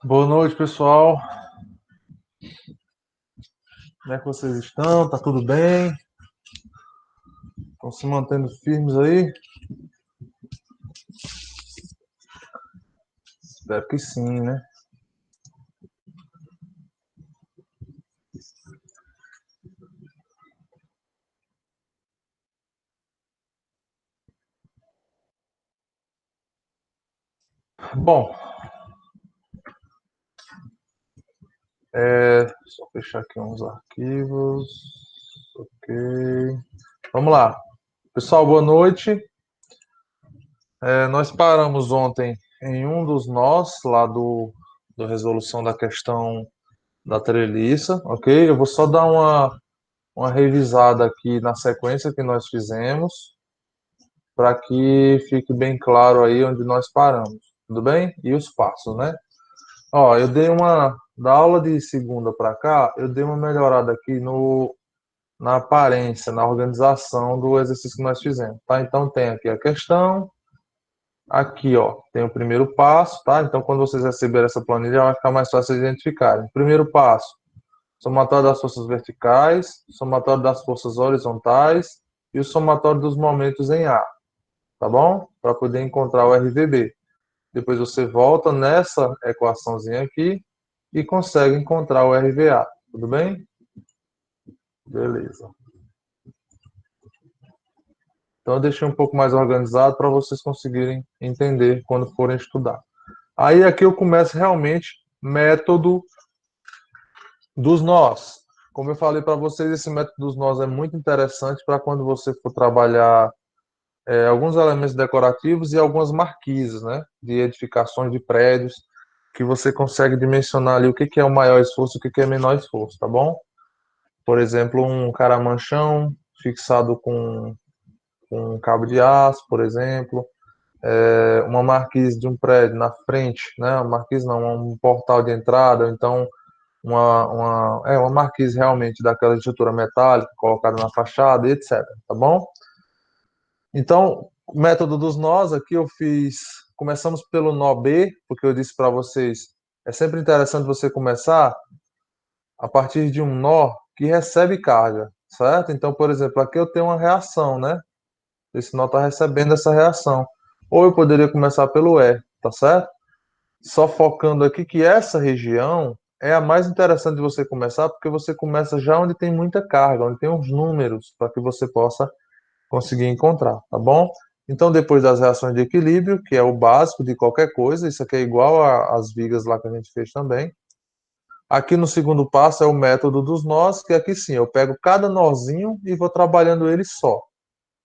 Boa noite, pessoal. Como é que vocês estão? Tá tudo bem? Estão se mantendo firmes aí? Espero que sim, né? Bom, só fechar aqui uns arquivos. Ok. Vamos lá. Pessoal, boa noite. Nós paramos ontem em um dos nós lá do resolução da questão da treliça, ok? Eu vou só dar uma revisada aqui na sequência que nós fizemos, para que fique bem claro aí onde nós paramos, tudo bem? E os passos, né? Ó, eu dei da aula de segunda para cá, eu dei uma melhorada aqui no na aparência, na organização do exercício que nós fizemos, tá? Então tem aqui a questão, aqui, ó, tem o primeiro passo, tá? Então quando vocês receberem essa planilha, vai ficar mais fácil de identificarem. Primeiro passo, somatório das forças verticais, somatório das forças horizontais e o somatório dos momentos em A, tá bom? Para poder encontrar o RVB. Depois você volta nessa equaçãozinha aqui e consegue encontrar o RVA. Tudo bem? Beleza. Então eu deixei um pouco mais organizado para vocês conseguirem entender quando forem estudar. Aí aqui eu começo realmente método dos nós. Como eu falei para vocês, esse método dos nós é muito interessante para quando você for trabalhar alguns elementos decorativos e algumas marquises, né, de edificações de prédios, que você consegue dimensionar ali o que é o maior esforço e o que é o menor esforço, tá bom? Por exemplo, um caramanchão fixado com um cabo de aço, por exemplo, uma marquise de um prédio na frente, né? Uma marquise não, um portal de entrada, ou então uma marquise realmente daquela estrutura metálica colocada na fachada, etc. Tá bom? Então, o método dos nós aqui eu fiz. Começamos pelo nó B, porque eu disse para vocês, é sempre interessante você começar a partir de um nó que recebe carga, certo? Então, por exemplo, aqui eu tenho uma reação, né? Esse nó está recebendo essa reação. Ou eu poderia começar pelo E, tá certo? Só focando aqui que essa região é a mais interessante de você começar, porque você começa já onde tem muita carga, onde tem os números, para que você possa conseguir encontrar, tá bom? Então, depois das reações de equilíbrio, que é o básico de qualquer coisa, isso aqui é igual às vigas lá que a gente fez também. Aqui no segundo passo é o método dos nós, que aqui sim, eu pego cada nozinho e vou trabalhando ele só.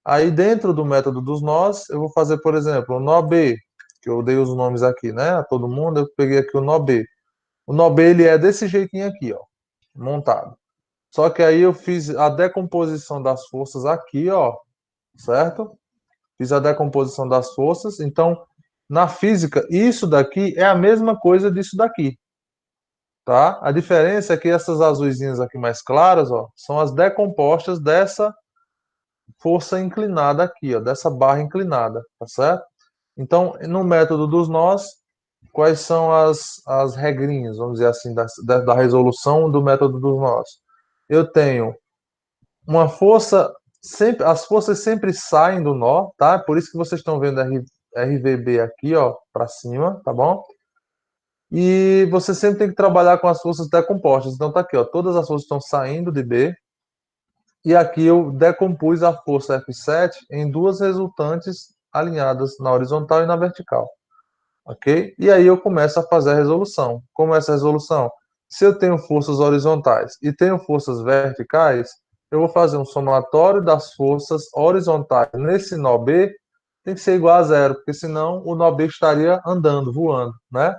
Aí dentro do método dos nós, eu vou fazer, por exemplo, o nó B, que eu dei os nomes aqui, né? A todo mundo, eu peguei aqui o nó B. O nó B, ele é desse jeitinho aqui, ó, montado. Só que aí eu fiz a decomposição das forças aqui, ó, certo? Fiz a decomposição das forças. Então, na física, isso daqui é a mesma coisa disso daqui, tá? A diferença é que essas azuisinhas aqui mais claras, ó, são as decompostas dessa força inclinada aqui, ó, dessa barra inclinada, tá certo? Então, no método dos nós, quais são as regrinhas, vamos dizer assim, da resolução do método dos nós? Eu tenho uma força, sempre, as forças sempre saem do nó, tá? Por isso que vocês estão vendo RVB aqui, ó, para cima, tá bom? E você sempre tem que trabalhar com as forças decompostas. Então tá aqui, ó, todas as forças estão saindo de B, e aqui eu decompus a força F7 em duas resultantes alinhadas na horizontal e na vertical, ok? E aí eu começo a fazer a resolução. Como é essa resolução? Se eu tenho forças horizontais e tenho forças verticais, eu vou fazer um somatório das forças horizontais nesse nó B, tem que ser igual a zero, porque senão o nó B estaria andando, voando, né?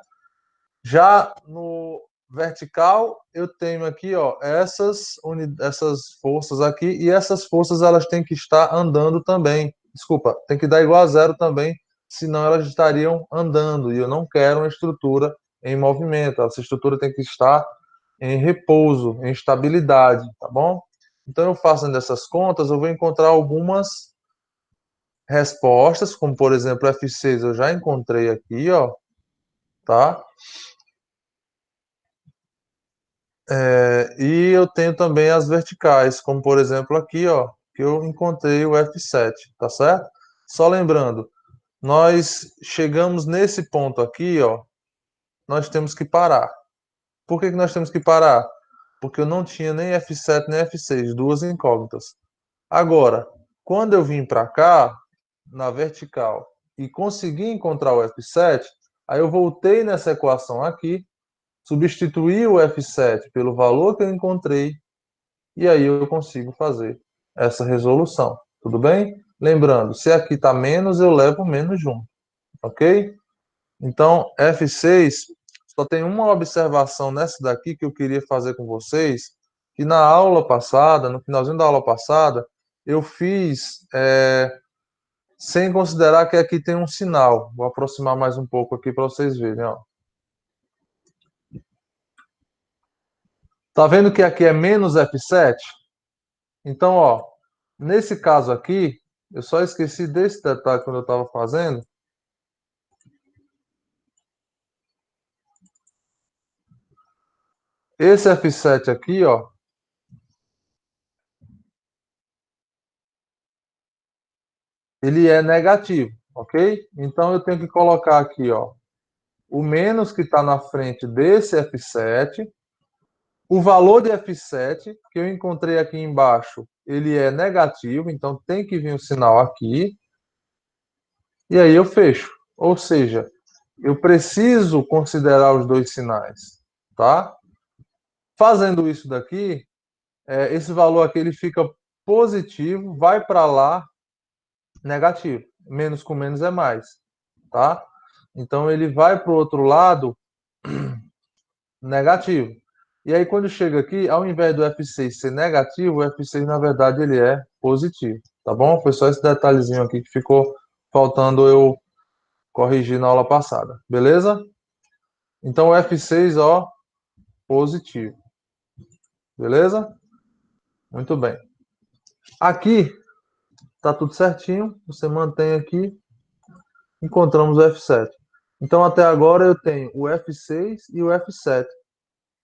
Já no vertical, eu tenho aqui, ó, essas forças aqui, e essas forças elas têm que estar andando também. Desculpa, tem que dar igual a zero também, senão elas estariam andando, e eu não quero uma estrutura em movimento. Essa estrutura tem que estar em repouso, em estabilidade, tá bom? Então, eu fazendo essas contas, eu vou encontrar algumas respostas, como por exemplo, F6 eu já encontrei aqui, ó, tá? E eu tenho também as verticais, como por exemplo aqui, ó, que eu encontrei o F7, tá certo? Só lembrando, nós chegamos nesse ponto aqui, ó, nós temos que parar. Por que que nós temos que parar? Porque eu não tinha nem F7 nem F6, duas incógnitas. Agora, quando eu vim para cá, na vertical, e consegui encontrar o F7, aí eu voltei nessa equação aqui, substituí o F7 pelo valor que eu encontrei, e aí eu consigo fazer essa resolução. Tudo bem? Lembrando, se aqui está menos, eu levo menos junto, ok? Então, F6, só tem uma observação nessa daqui que eu queria fazer com vocês, que na aula passada, no finalzinho da aula passada, eu fiz sem considerar que aqui tem um sinal. Vou aproximar mais um pouco aqui para vocês verem, ó. Tá vendo que aqui é menos F7? Então, ó, nesse caso aqui, eu só esqueci desse detalhe quando eu estava fazendo. Esse F7 aqui, ó, ele é negativo, ok? Então eu tenho que colocar aqui, ó, o menos que está na frente desse F7, o valor de F7 que eu encontrei aqui embaixo, ele é negativo, então tem que vir o sinal aqui, e aí eu fecho. Ou seja, eu preciso considerar os dois sinais, tá? Fazendo isso daqui, esse valor aqui ele fica positivo, vai para lá negativo. Menos com menos é mais, tá? Então ele vai para o outro lado negativo. E aí quando chega aqui, ao invés do F6 ser negativo, o F6 na verdade ele é positivo, tá bom? Foi só esse detalhezinho aqui que ficou faltando eu corrigir na aula passada, beleza? Então o F6, ó, positivo, beleza? Muito bem. Aqui tá tudo certinho, você mantém aqui, encontramos o F7. Então até agora eu tenho o F6 e o F7.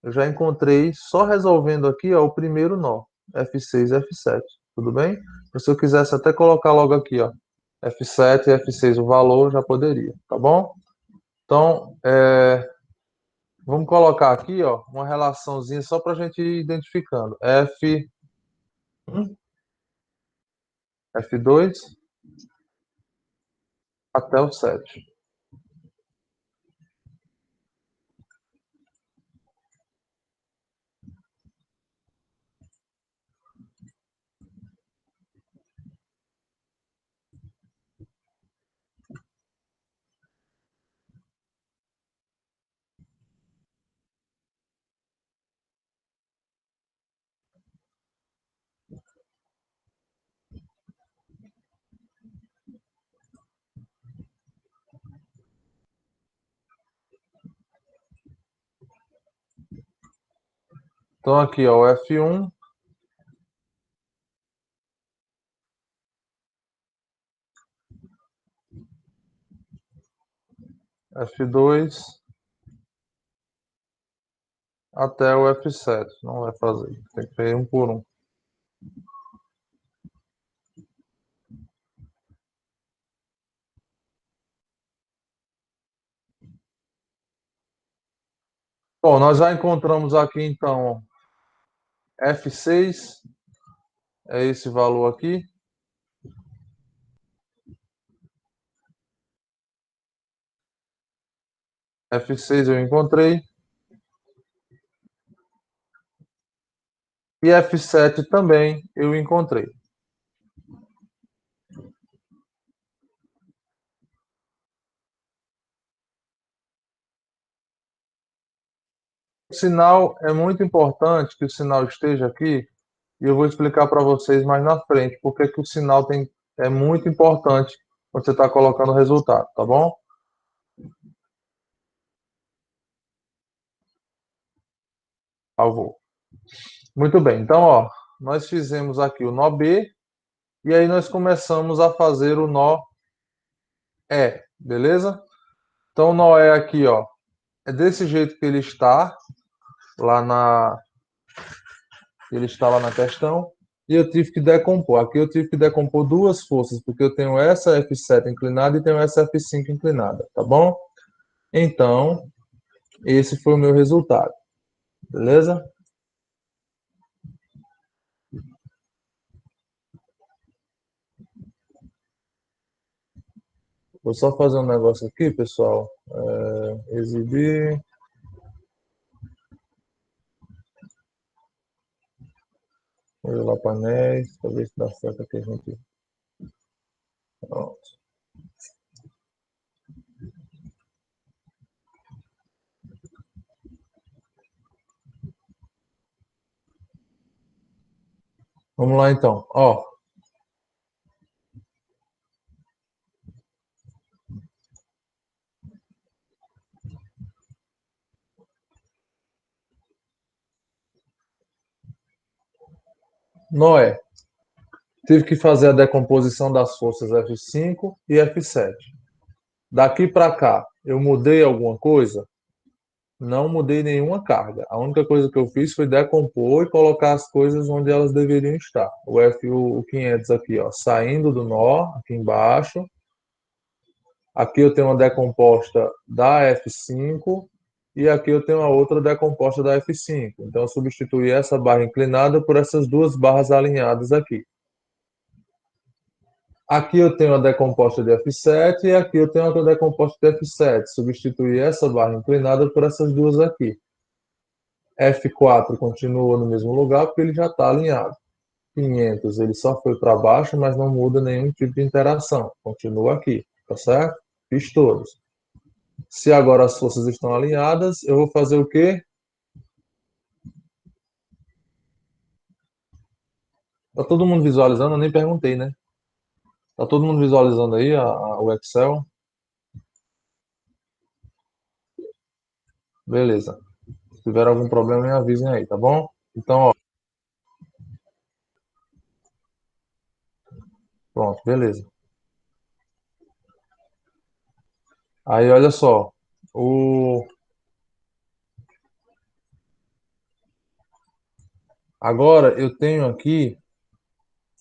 Eu já encontrei, só resolvendo aqui, ó, o primeiro nó, F6 e F7, tudo bem? Se eu quisesse até colocar logo aqui, ó, F7 e F6 o valor, já poderia, tá bom? Então, vamos colocar aqui, ó, uma relaçãozinha só para a gente ir identificando. F1, F2 até o 7. Então aqui, ó, o F1, F2 até o F7. Não vai fazer, tem que ir um por um. Bom, nós já encontramos aqui então F6, é esse valor aqui. F6 eu encontrei. E F7 também eu encontrei. O sinal é muito importante que o sinal esteja aqui, e eu vou explicar para vocês mais na frente porque que o sinal é muito importante quando você está colocando o resultado, tá bom? Eu vou. Muito bem, então, ó, nós fizemos aqui o nó B, e aí nós começamos a fazer o nó E, beleza? Então, o nó E aqui, ó, é desse jeito que ele está, lá na ele está lá na questão, e eu tive que decompor. Aqui eu tive que decompor duas forças, porque eu tenho essa F7 inclinada e tenho essa F5 inclinada, tá bom? Então, esse foi o meu resultado, beleza? Vou só fazer um negócio aqui, pessoal. Exibir. Vou lá painéis, para ver se dá certo aqui a gente. Pronto. Vamos lá então. Ó, Noé, tive que fazer a decomposição das forças F5 e F7. Daqui para cá, eu mudei alguma coisa? Não mudei nenhuma carga. A única coisa que eu fiz foi decompor e colocar as coisas onde elas deveriam estar. O F, o 500 aqui, ó, saindo do nó, aqui embaixo. Aqui eu tenho uma decomposta da F5 e aqui eu tenho a outra decomposta da F5. Então eu substituí essa barra inclinada por essas duas barras alinhadas aqui. Aqui eu tenho a decomposta de F7 e aqui eu tenho outra decomposta de F7. Substituí essa barra inclinada por essas duas aqui. F4 continua no mesmo lugar porque ele já está alinhado. 500 ele só foi para baixo, mas não muda nenhum tipo de interação. Continua aqui, tá certo? Fiz todos. Se agora as forças estão alinhadas, eu vou fazer o quê? Tá todo mundo visualizando? Eu nem perguntei, né? Tá todo mundo visualizando aí o Excel? Beleza. Se tiver algum problema, me avisem aí, tá bom? Então, ó, pronto, beleza. Aí, olha só. O... Agora eu tenho aqui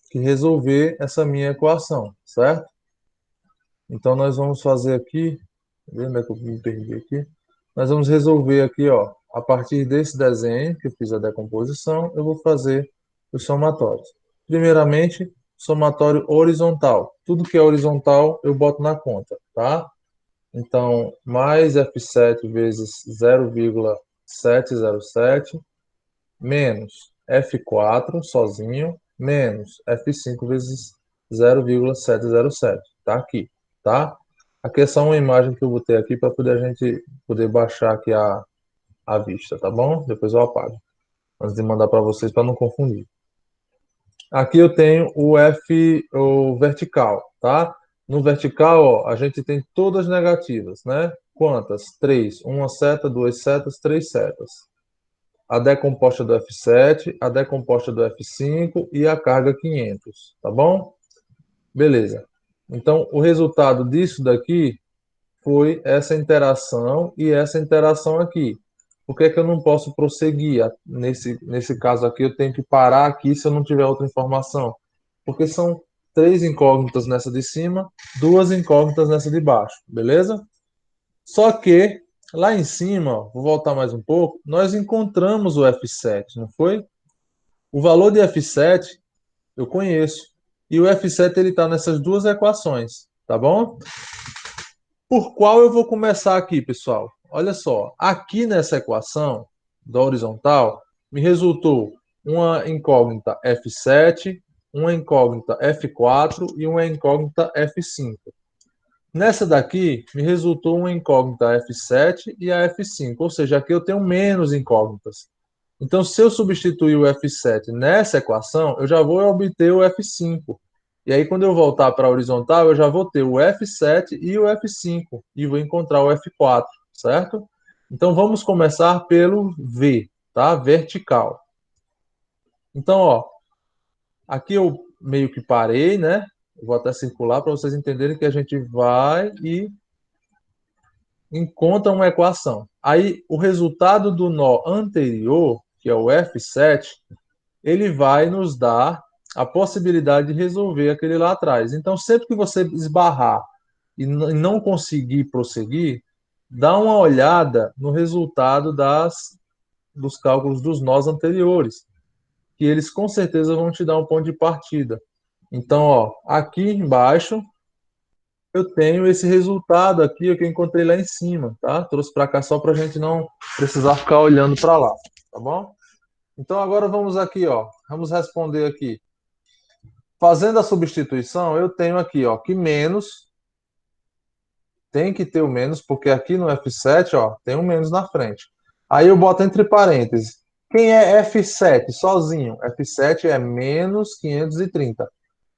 que resolver essa minha equação, certo? Então, nós vamos fazer aqui. Lembra que eu me perdi aqui? Nós vamos resolver aqui, ó. A partir desse desenho, que eu fiz a decomposição, eu vou fazer os somatórios. Primeiramente, somatório horizontal. Tudo que é horizontal, eu boto na conta, tá? Então, mais F7 vezes 0,707 menos F4 sozinho, menos F5 vezes 0,707. Tá aqui, tá? Aqui é só uma imagem que eu botei aqui para poder a gente poder baixar aqui a vista, tá bom? Depois eu apago, antes de mandar para vocês para não confundir. Aqui eu tenho o F, o vertical, tá? No vertical, ó, a gente tem todas negativas, né? Quantas? Três. Uma seta, duas setas, três setas. A decomposta do F7, a decomposta do F5 e a carga 500, tá bom? Beleza. Então, o resultado disso daqui foi essa interação e essa interação aqui. Por que é que eu não posso prosseguir? Nesse caso aqui, eu tenho que parar aqui se eu não tiver outra informação. Porque são três incógnitas nessa de cima, duas incógnitas nessa de baixo, beleza? Só que lá em cima, ó, vou voltar mais um pouco, nós encontramos o F7, não foi? O valor de F7 eu conheço. E o F7 ele está nessas duas equações, tá bom? Por qual eu vou começar aqui, pessoal? Olha só, aqui nessa equação da horizontal, me resultou uma incógnita F7, uma incógnita F4 e uma incógnita F5. Nessa daqui, me resultou uma incógnita F7 e a F5, ou seja, aqui eu tenho menos incógnitas. Então, se eu substituir o F7 nessa equação, eu já vou obter o F5. E aí, quando eu voltar para a horizontal, eu já vou ter o F7 e o F5. E vou encontrar o F4, certo? Então, vamos começar pelo V, tá? Vertical. Então, ó, aqui eu meio que parei, né? Eu vou até circular para vocês entenderem que a gente vai e encontra uma equação. Aí, o resultado do nó anterior, que é o F7, ele vai nos dar a possibilidade de resolver aquele lá atrás. Então, sempre que você esbarrar e não conseguir prosseguir, dá uma olhada no resultado dos cálculos dos nós anteriores, que eles com certeza vão te dar um ponto de partida. Então, ó, aqui embaixo eu tenho esse resultado aqui que eu encontrei lá em cima, tá? Trouxe para cá só para a gente não precisar ficar olhando para lá, tá bom? Então agora vamos aqui, ó, vamos responder aqui. Fazendo a substituição, eu tenho aqui, ó, que menos tem que ter o menos, porque aqui no F7, ó, tem um menos na frente. Aí eu boto entre parênteses. Quem é F7 sozinho? F7 é menos 530.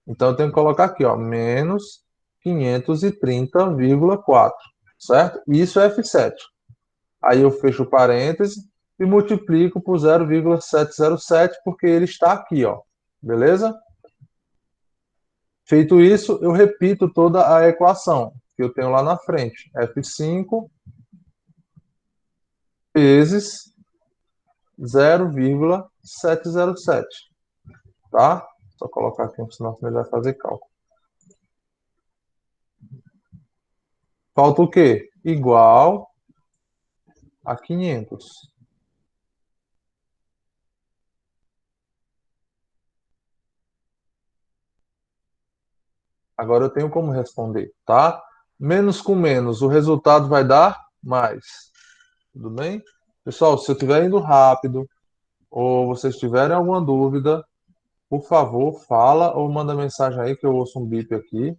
Então eu tenho que colocar aqui, ó, menos 530,4, certo? Isso é F7. Aí eu fecho o parêntese e multiplico por 0,707, porque ele está aqui, ó. Beleza? Feito isso, eu repito toda a equação que eu tenho lá na frente. F5 vezes 0,707, tá? Só colocar aqui, senão ele vai fazer cálculo. Falta o quê? Igual a 500. Agora eu tenho como responder, tá? Menos com menos, o resultado vai dar mais. Tudo bem? Pessoal, se eu estiver indo rápido ou vocês tiverem alguma dúvida, por favor, fala ou manda mensagem aí que eu ouço um bip aqui,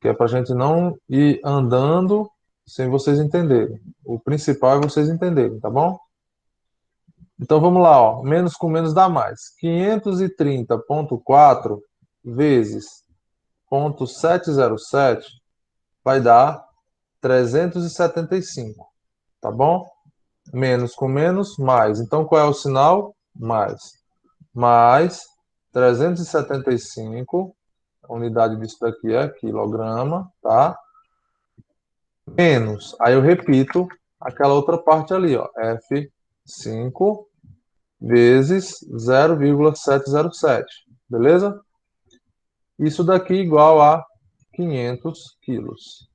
que é para a gente não ir andando sem vocês entenderem. O principal é vocês entenderem, tá bom? Então vamos lá, ó. Menos com menos dá mais. 530,4 vezes 0,707 vai dar 375, tá bom? Menos com menos, mais. Então qual é o sinal? Mais. Mais 375, a unidade disso daqui é quilograma, tá? Menos. Aí eu repito aquela outra parte ali, ó. F5 vezes 0,707, beleza? Isso daqui igual a 500 quilos.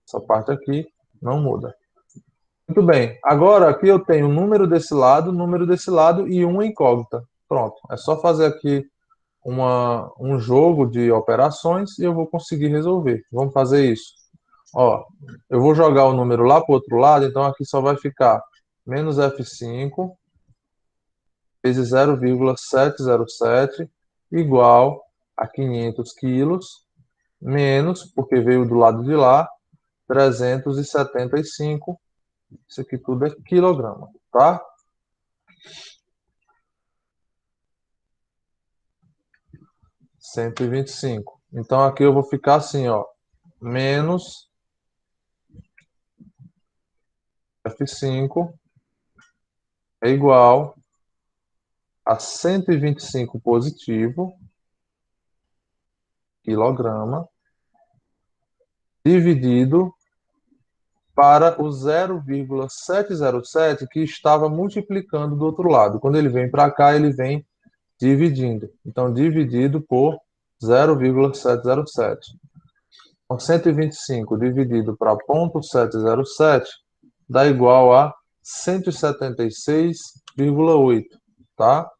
Essa parte aqui não muda. Muito bem. Agora aqui eu tenho o número desse lado e uma incógnita. Pronto. É só fazer aqui um jogo de operações e eu vou conseguir resolver. Vamos fazer isso. Ó, eu vou jogar o número lá para o outro lado, então aqui só vai ficar menos F5 vezes 0,707 igual a 500 quilos, menos, porque veio do lado de lá, 375. Isso aqui tudo é quilograma, tá? 125. Então aqui eu vou ficar assim, ó, menos F5 é igual a 125 positivo, quilograma, dividido para o 0,707 que estava multiplicando do outro lado. Quando ele vem para cá, ele vem dividindo. Então, dividido por 0,707. Então, 125 dividido para 0,707 dá igual a 176,8, tá?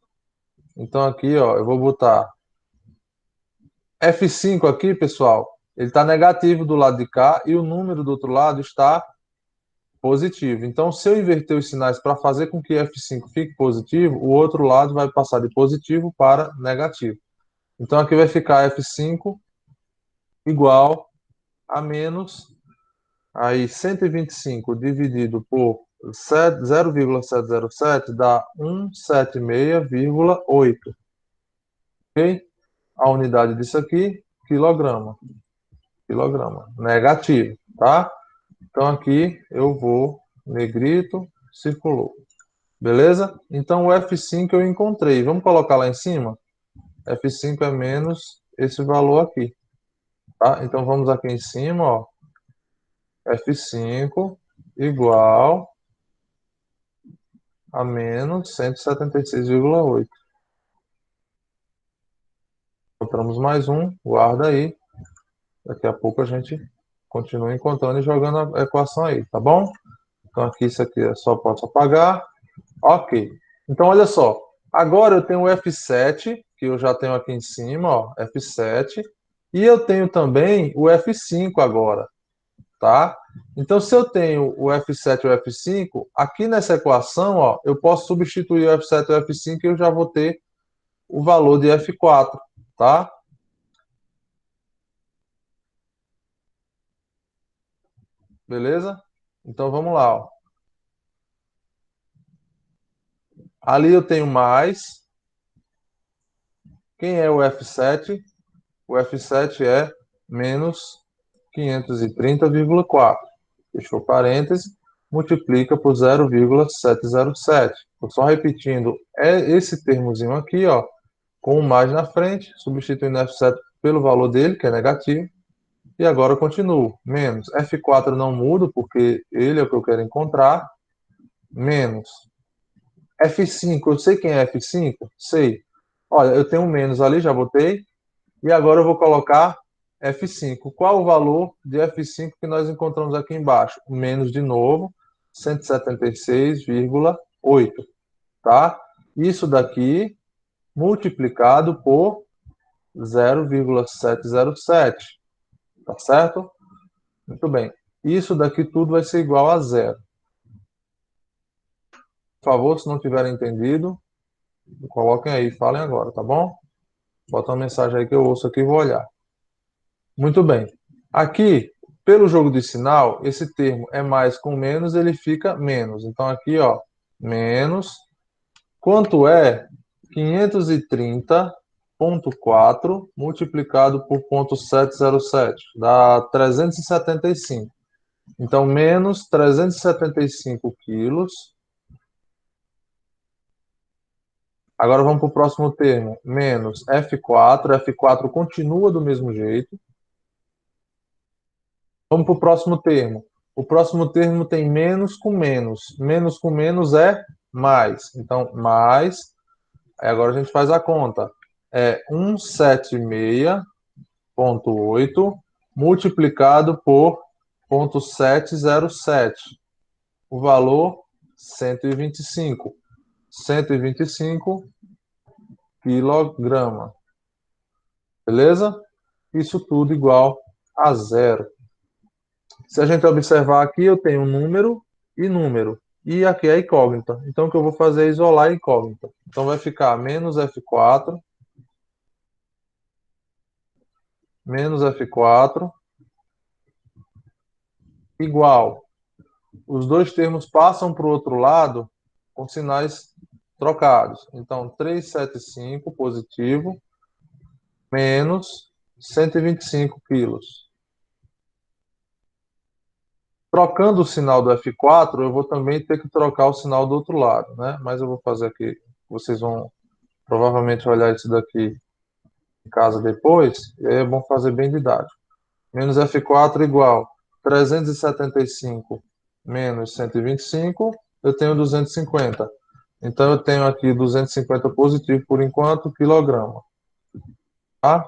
Então, aqui, ó, eu vou botar F5 aqui, pessoal, ele está negativo do lado de cá e o número do outro lado está positivo. Então, se eu inverter os sinais para fazer com que F5 fique positivo, o outro lado vai passar de positivo para negativo. Então, aqui vai ficar F5 igual a menos, aí 125 dividido por 0,707 dá 176,8. Ok? A unidade disso aqui, quilograma. Quilograma. Negativo, tá? Então, aqui eu vou, negrito, circulou. Beleza? Então o F5 eu encontrei. Vamos colocar lá em cima? F5 é menos esse valor aqui. Tá? Então vamos aqui em cima, ó. F5 igual a menos 176,8. Encontramos mais um, guarda aí. Daqui a pouco a gente continua encontrando e jogando a equação aí, tá bom? Então aqui isso aqui é só posso apagar. Ok. Então olha só. Agora eu tenho o F7, que eu já tenho aqui em cima, ó, F7, e eu tenho também o F5 agora, tá? Então se eu tenho o F7 e o F5, aqui nessa equação, ó, eu posso substituir o F7 e o F5 e eu já vou ter o valor de F4, tá? Beleza? Então vamos lá, ó. Ali eu tenho mais. Quem é o F7? O F7 é menos 530,4. Fechou parênteses, multiplica por 0,707. Estou só repetindo esse termozinho aqui, ó, com o mais na frente, substituindo F7 pelo valor dele, que é negativo. E agora eu continuo. Menos F4 não muda, porque ele é o que eu quero encontrar. Menos F5, eu sei quem é F5? Sei. Olha, eu tenho um menos ali, já botei. E agora eu vou colocar F5. Qual o valor de F5 que nós encontramos aqui embaixo? Menos de novo, 176,8, tá? Isso daqui multiplicado por 0,707, tá certo? Muito bem. Isso daqui tudo vai ser igual a zero. Por favor, se não tiverem entendido, coloquem aí, falem agora, tá bom? Bota uma mensagem aí que eu ouço aqui e vou olhar. Muito bem. Aqui, pelo jogo de sinal, esse termo é mais com menos, ele fica menos. Então, aqui, ó, menos. Quanto é 530,4 multiplicado por 0,707? Dá 375. Então, menos 375 quilos. Agora vamos para o próximo termo. Menos F4. F4 continua do mesmo jeito. Vamos para o próximo termo. O próximo termo tem menos com menos. Menos com menos é mais. Então, mais. Aí agora a gente faz a conta. É 176,8 multiplicado por 0,707. O valor, 125. 125 quilograma. Beleza? Isso tudo igual a zero. Se a gente observar aqui, eu tenho número e número. E aqui é a incógnita. Então, o que eu vou fazer é isolar a incógnita. Então, vai ficar menos F4, igual. Os dois termos passam para o outro lado com sinais trocados. Então, 375 positivo, menos 125 quilos. Trocando o sinal do F4, eu vou também ter que trocar o sinal do outro lado, né? Mas eu vou fazer aqui. Vocês vão provavelmente olhar isso daqui em casa depois, e aí é bom fazer bem didático. Menos F4 igual 375 menos 125, eu tenho 250. Então eu tenho aqui 250 positivo por enquanto, quilograma. Tá?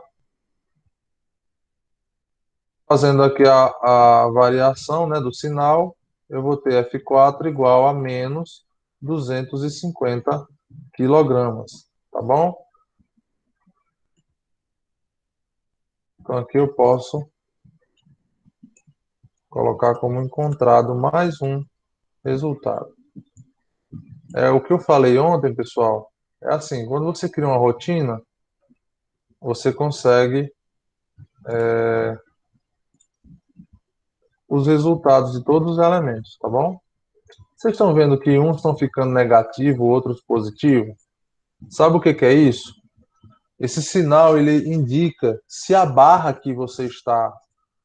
Fazendo aqui a variação, né, do sinal, eu vou ter F4 igual a menos 250 quilogramas. Tá bom? Então aqui eu posso colocar como encontrado mais um resultado. É o que eu falei ontem, pessoal. É assim, quando você cria uma rotina, você consegue os resultados de todos os elementos, tá bom? Vocês estão vendo que uns estão ficando negativo, outros positivo? Sabe o que que é isso? Esse sinal ele indica se a barra que você está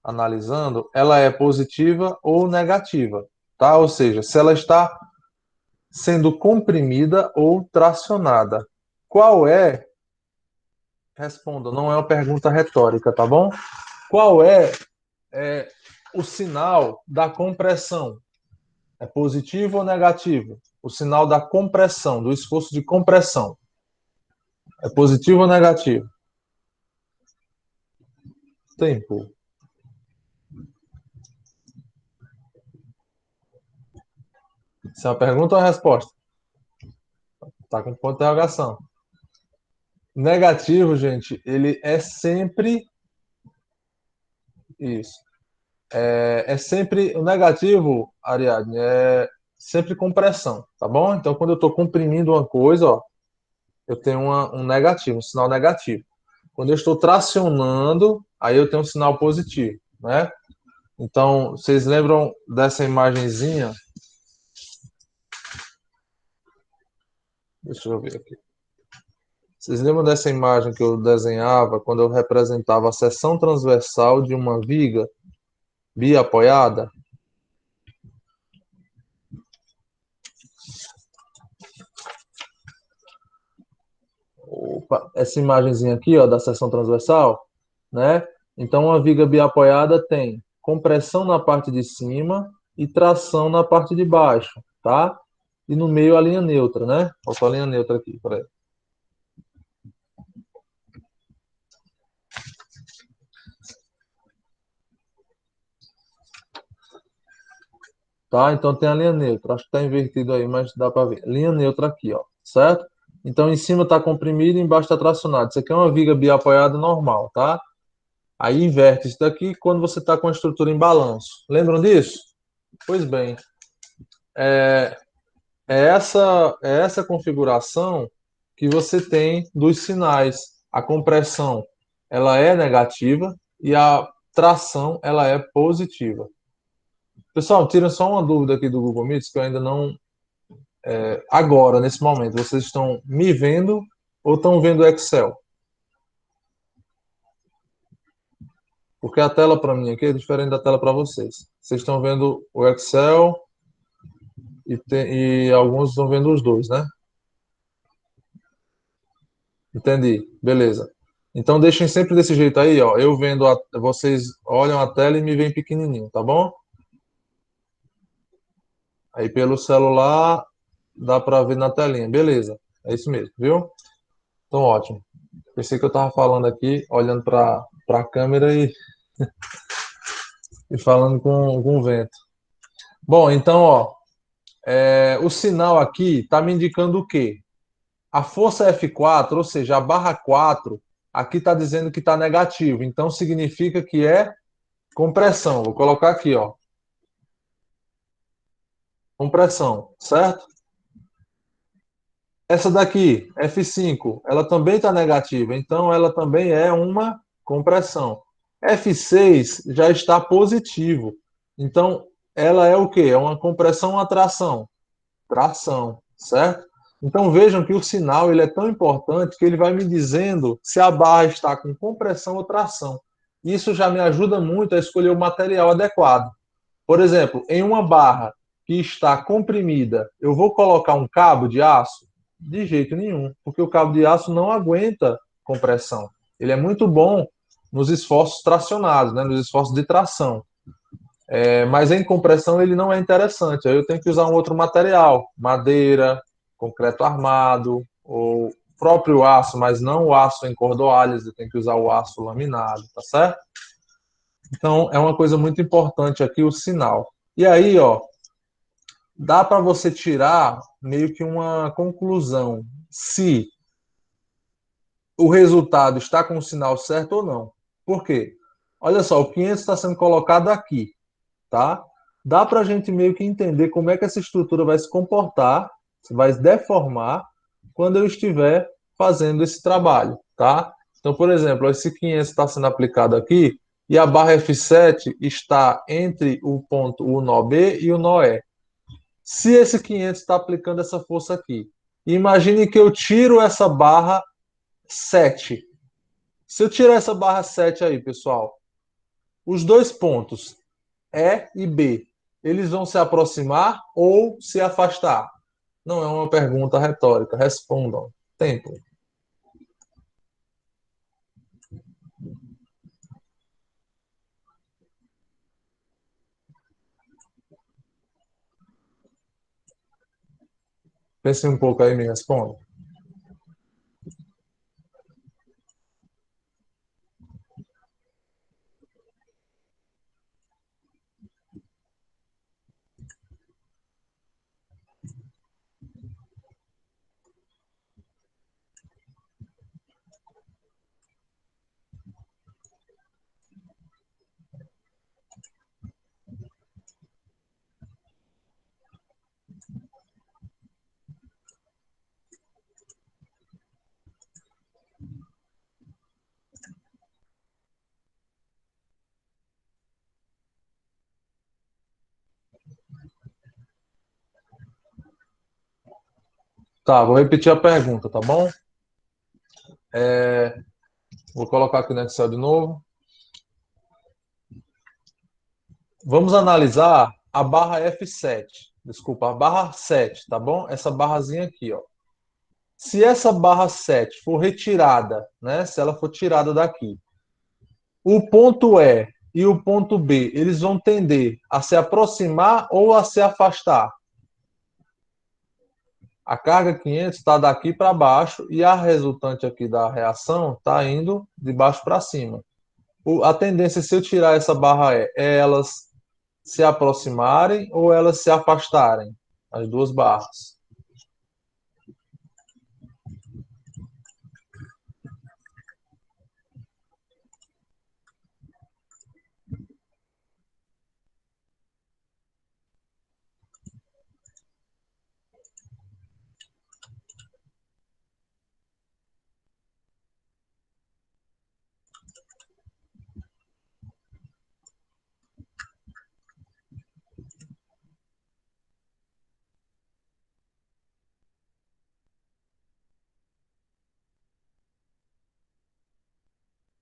analisando, ela é positiva ou negativa, tá? Ou seja, se ela está sendo comprimida ou tracionada. Qual é? Responda, não é uma pergunta retórica, tá bom? Qual é o sinal da compressão? É positivo ou negativo? O sinal da compressão, do esforço de compressão. É positivo ou negativo? Tempo. Isso é uma pergunta ou uma resposta? Tá com ponto de interrogação. Negativo, gente, ele é sempre isso. É sempre o negativo, Ariadne, é sempre compressão, tá bom? Então, quando eu estou comprimindo uma coisa, ó, eu tenho um negativo, um sinal negativo. Quando eu estou tracionando, aí eu tenho um sinal positivo, né? Então, vocês lembram dessa imagenzinha? Deixa eu ver aqui. Vocês lembram dessa imagem que eu desenhava quando eu representava a seção transversal de uma viga biapoiada? Opa, essa imagenzinha aqui, ó, da seção transversal, né? Então, uma viga biapoiada tem compressão na parte de cima e tração na parte de baixo, tá? E no meio a linha neutra, né? Faltou a linha neutra aqui, peraí. Tá? Então tem a linha neutra. Acho que está invertido aí, mas dá para ver. Linha neutra aqui, ó, certo? Então em cima está comprimido e embaixo está tracionado. Isso aqui é uma viga biapoiada normal, tá? Aí inverte isso daqui quando você está com a estrutura em balanço. Lembram disso? Pois bem, é, é essa configuração que você tem dos sinais. A compressão, ela é negativa e a tração, ela é positiva. Pessoal, tira só uma dúvida aqui do Google Meets que eu ainda não agora, nesse momento, vocês estão me vendo ou estão vendo o Excel? Porque a tela para mim aqui é diferente da tela para vocês. Vocês estão vendo o Excel e alguns estão vendo os dois, né? Entendi. Beleza. Então deixem sempre desse jeito aí, ó. Eu vendo vocês olham a tela e me veem pequenininho, tá bom? Aí pelo celular dá para ver na telinha. Beleza. É isso mesmo, viu? Então ótimo. Pensei que eu estava falando aqui, olhando para a câmera e falando com o vento. Bom, então, ó, o sinal aqui está me indicando o quê? A força F4, ou seja, a barra 4, aqui está dizendo que está negativo. Então, significa que é compressão. Vou colocar aqui, ó, compressão, certo? Essa daqui, F5, ela também está negativa. Então, ela também é uma compressão. F6 já está positivo. Então, ela é o quê? É uma compressão ou atração? Tração, certo? Então vejam que o sinal ele é tão importante que ele vai me dizendo se a barra está com compressão ou tração. Isso já me ajuda muito a escolher o material adequado. Por exemplo, em uma barra que está comprimida, eu vou colocar um cabo de aço? De jeito nenhum, porque o cabo de aço não aguenta compressão. Ele é muito bom nos esforços tracionados, né, nos esforços de tração. Mas em compressão ele não é interessante. Aí eu tenho que usar um outro material, madeira, concreto armado, ou próprio aço, mas não o aço em cordoalhas, eu tenho que usar o aço laminado, tá certo? Então é uma coisa muito importante aqui o sinal. E aí, ó, dá para você tirar meio que uma conclusão se o resultado está com o sinal certo ou não. Por quê? Olha só, o 500 está sendo colocado aqui, tá? Dá para a gente meio que entender como é que essa estrutura vai se comportar, vai se deformar quando eu estiver fazendo esse trabalho, tá? Então, por exemplo, esse 500 está sendo aplicado aqui e a barra F7 está entre o ponto, o nó B e o nó E. Se esse 500 está aplicando essa força aqui, imagine que eu tiro essa barra 7. Se eu tirar essa barra 7 aí, pessoal, os dois pontos E e B, eles vão se aproximar ou se afastar? Não é uma pergunta retórica. Respondam. Tempo. Pense um pouco aí e me responda. Tá, vou repetir a pergunta, tá bom? Vou colocar aqui no Excel de novo. Vamos analisar a barra F7. Desculpa, a barra 7, tá bom? Essa barrazinha aqui, ó. Se essa barra 7 for retirada, né? Se ela for tirada daqui, o ponto E e o ponto B, eles vão tender a se aproximar ou a se afastar? A carga 500 está daqui para baixo e a resultante aqui da reação está indo de baixo para cima. A tendência, se eu tirar essa barra é elas se aproximarem ou elas se afastarem, as duas barras.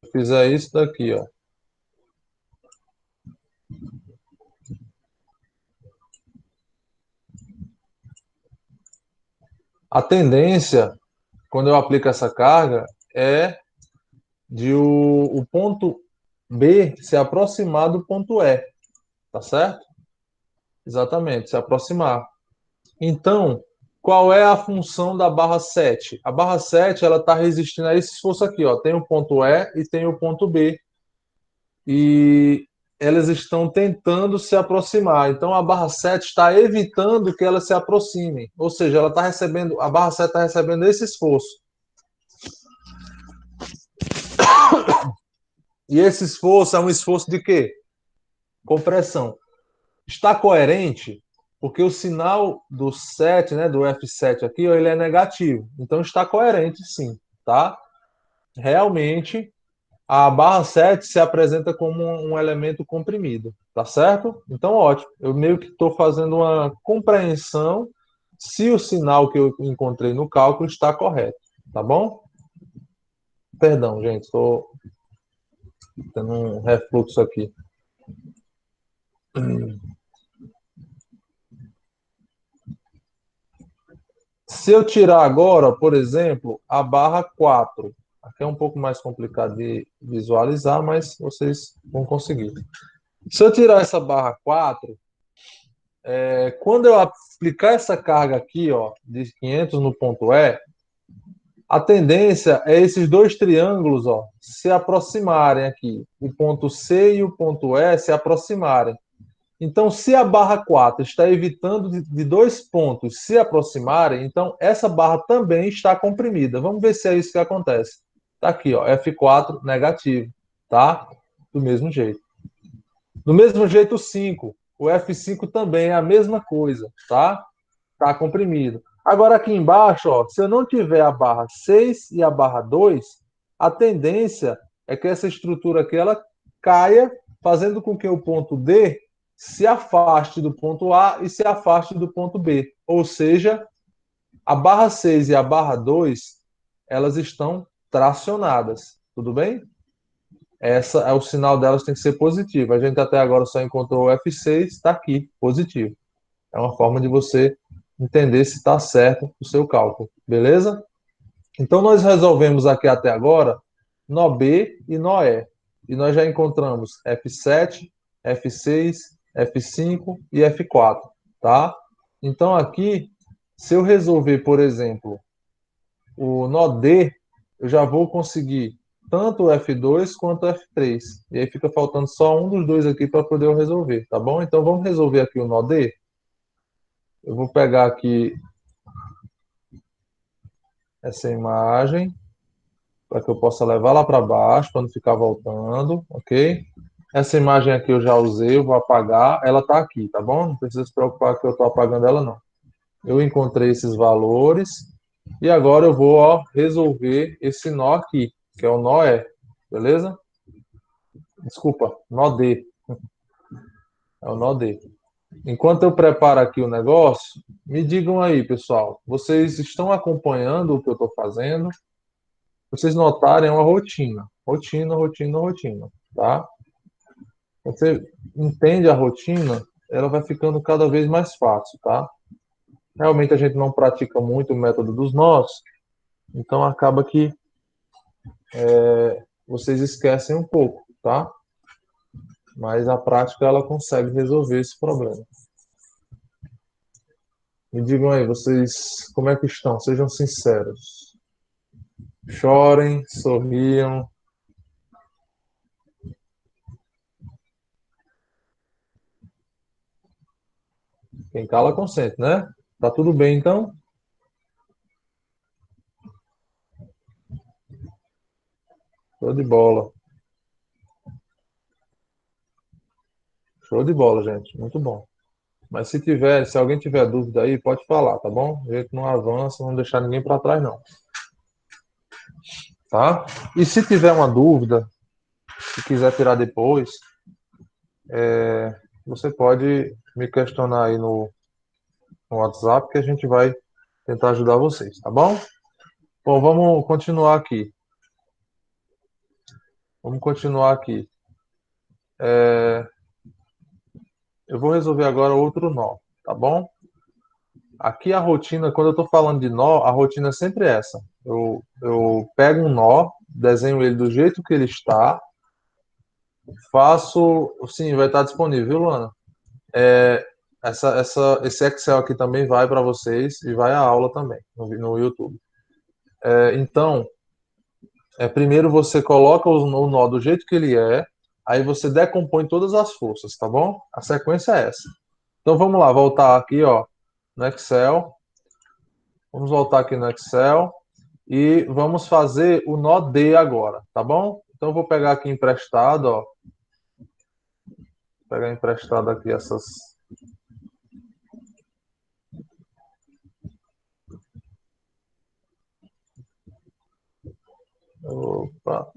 Se eu fizer isso daqui, ó. A tendência, quando eu aplico essa carga, é de o ponto B se aproximar do ponto E, tá certo? Exatamente, se aproximar. Então, qual é a função da barra 7? A barra 7 ela está resistindo a esse esforço aqui, ó. Tem o ponto E e tem o ponto B. E elas estão tentando se aproximar. Então a barra 7 está evitando que elas se aproximem. Ou seja, ela está recebendo, a barra 7 está recebendo esse esforço. E esse esforço é um esforço de quê? Compressão. Está coerente? Porque o sinal do 7, né, do F7 aqui, ó, ele é negativo. Então está coerente sim, tá? Realmente a barra 7 se apresenta como um elemento comprimido, tá certo? Então, ótimo. Eu meio que estou fazendo uma compreensão se o sinal que eu encontrei no cálculo está correto, tá bom? Perdão, gente, estou tendo um refluxo aqui. Se eu tirar agora, por exemplo, a barra 4, aqui é um pouco mais complicado de visualizar, mas vocês vão conseguir. Se eu tirar essa barra 4, quando eu aplicar essa carga aqui, ó, de 500 no ponto E, a tendência é esses dois triângulos, ó, se aproximarem aqui. O ponto C e o ponto E se aproximarem. Então, se a barra 4 está evitando de dois pontos se aproximarem, então essa barra também está comprimida. Vamos ver se é isso que acontece. Tá aqui, ó, F4 negativo, tá? Do mesmo jeito. Do mesmo jeito, o 5. O F5 também é a mesma coisa, tá? Tá comprimido. Agora aqui embaixo, ó, se eu não tiver a barra 6 e a barra 2, a tendência é que essa estrutura aqui ela caia, fazendo com que o ponto D se afaste do ponto A e se afaste do ponto B. Ou seja, a barra 6 e a barra 2, elas estão tracionadas. Tudo bem? Essa é o sinal delas tem que ser positivo. A gente até agora só encontrou o F6, está aqui, positivo. É uma forma de você entender se está certo o seu cálculo, beleza? Então nós resolvemos aqui até agora nó B e nó E. E nós já encontramos F7, F6, F5 e F4, tá? Então aqui, se eu resolver, por exemplo, o nó D, eu já vou conseguir tanto o F2 quanto o F3. E aí fica faltando só um dos dois aqui para poder eu resolver, tá bom? Então vamos resolver aqui o nó D. Eu vou pegar aqui essa imagem para que eu possa levar lá para baixo, para não ficar voltando, ok? Essa imagem aqui eu já usei, eu vou apagar. Ela está aqui, tá bom? Não precisa se preocupar que eu estou apagando ela, não. Eu encontrei esses valores e agora eu vou ó, resolver esse nó aqui, que é o nó E, beleza? Desculpa, nó D. É o nó D. Enquanto eu preparo aqui o negócio, me digam aí, pessoal, vocês estão acompanhando o que eu estou fazendo? Vocês notarem é uma rotina, rotina, rotina, rotina, tá? Você entende a rotina, ela vai ficando cada vez mais fácil, tá? Realmente a gente não pratica muito o método dos nós, então acaba que vocês esquecem um pouco, tá? Mas a prática ela consegue resolver esse problema. Me digam aí, vocês como é que estão? Sejam sinceros. Chorem, sorriam. Quem cala consente, né? Tá tudo bem então? Show de bola. Show de bola, gente. Muito bom. Mas se alguém tiver dúvida aí, pode falar, tá bom? A gente não avança, não deixar ninguém para trás, não. Tá? E se tiver uma dúvida, se quiser tirar depois, você pode me questionar aí no WhatsApp que a gente vai tentar ajudar vocês, tá bom? Bom, vamos continuar aqui. Vamos continuar aqui. Eu vou resolver agora outro nó, tá bom? Aqui a rotina, quando eu estou falando de nó, a rotina é sempre essa. Eu pego um nó, desenho ele do jeito que ele está, faço. Sim, vai estar disponível, viu, Luana? Esse Excel aqui também vai para vocês e vai a aula também no YouTube. Então, primeiro você coloca o nó do jeito que ele é, aí você decompõe todas as forças, tá bom? A sequência é essa. Então vamos lá, voltar aqui, ó, no Excel. Vamos voltar aqui no Excel e vamos fazer o nó D agora, tá bom? Então eu vou pegar aqui emprestado, ó, pegar emprestado aqui essas. Opa,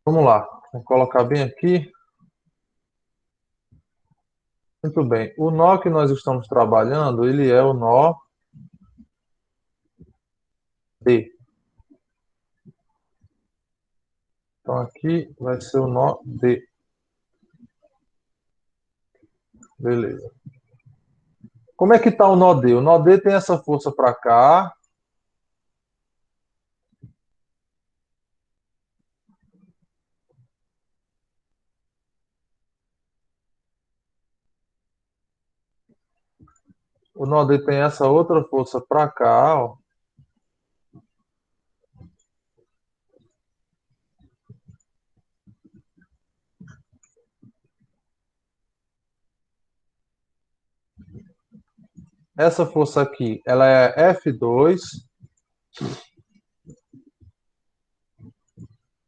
vamos lá. Vou colocar bem aqui. Muito bem. O nó que nós estamos trabalhando, ele é o nó D. Então aqui vai ser o nó D. Beleza. Como é que está o nó D? O nó D tem essa força para cá. O nó D tem essa outra força para cá, ó. Essa força aqui, ela é F2.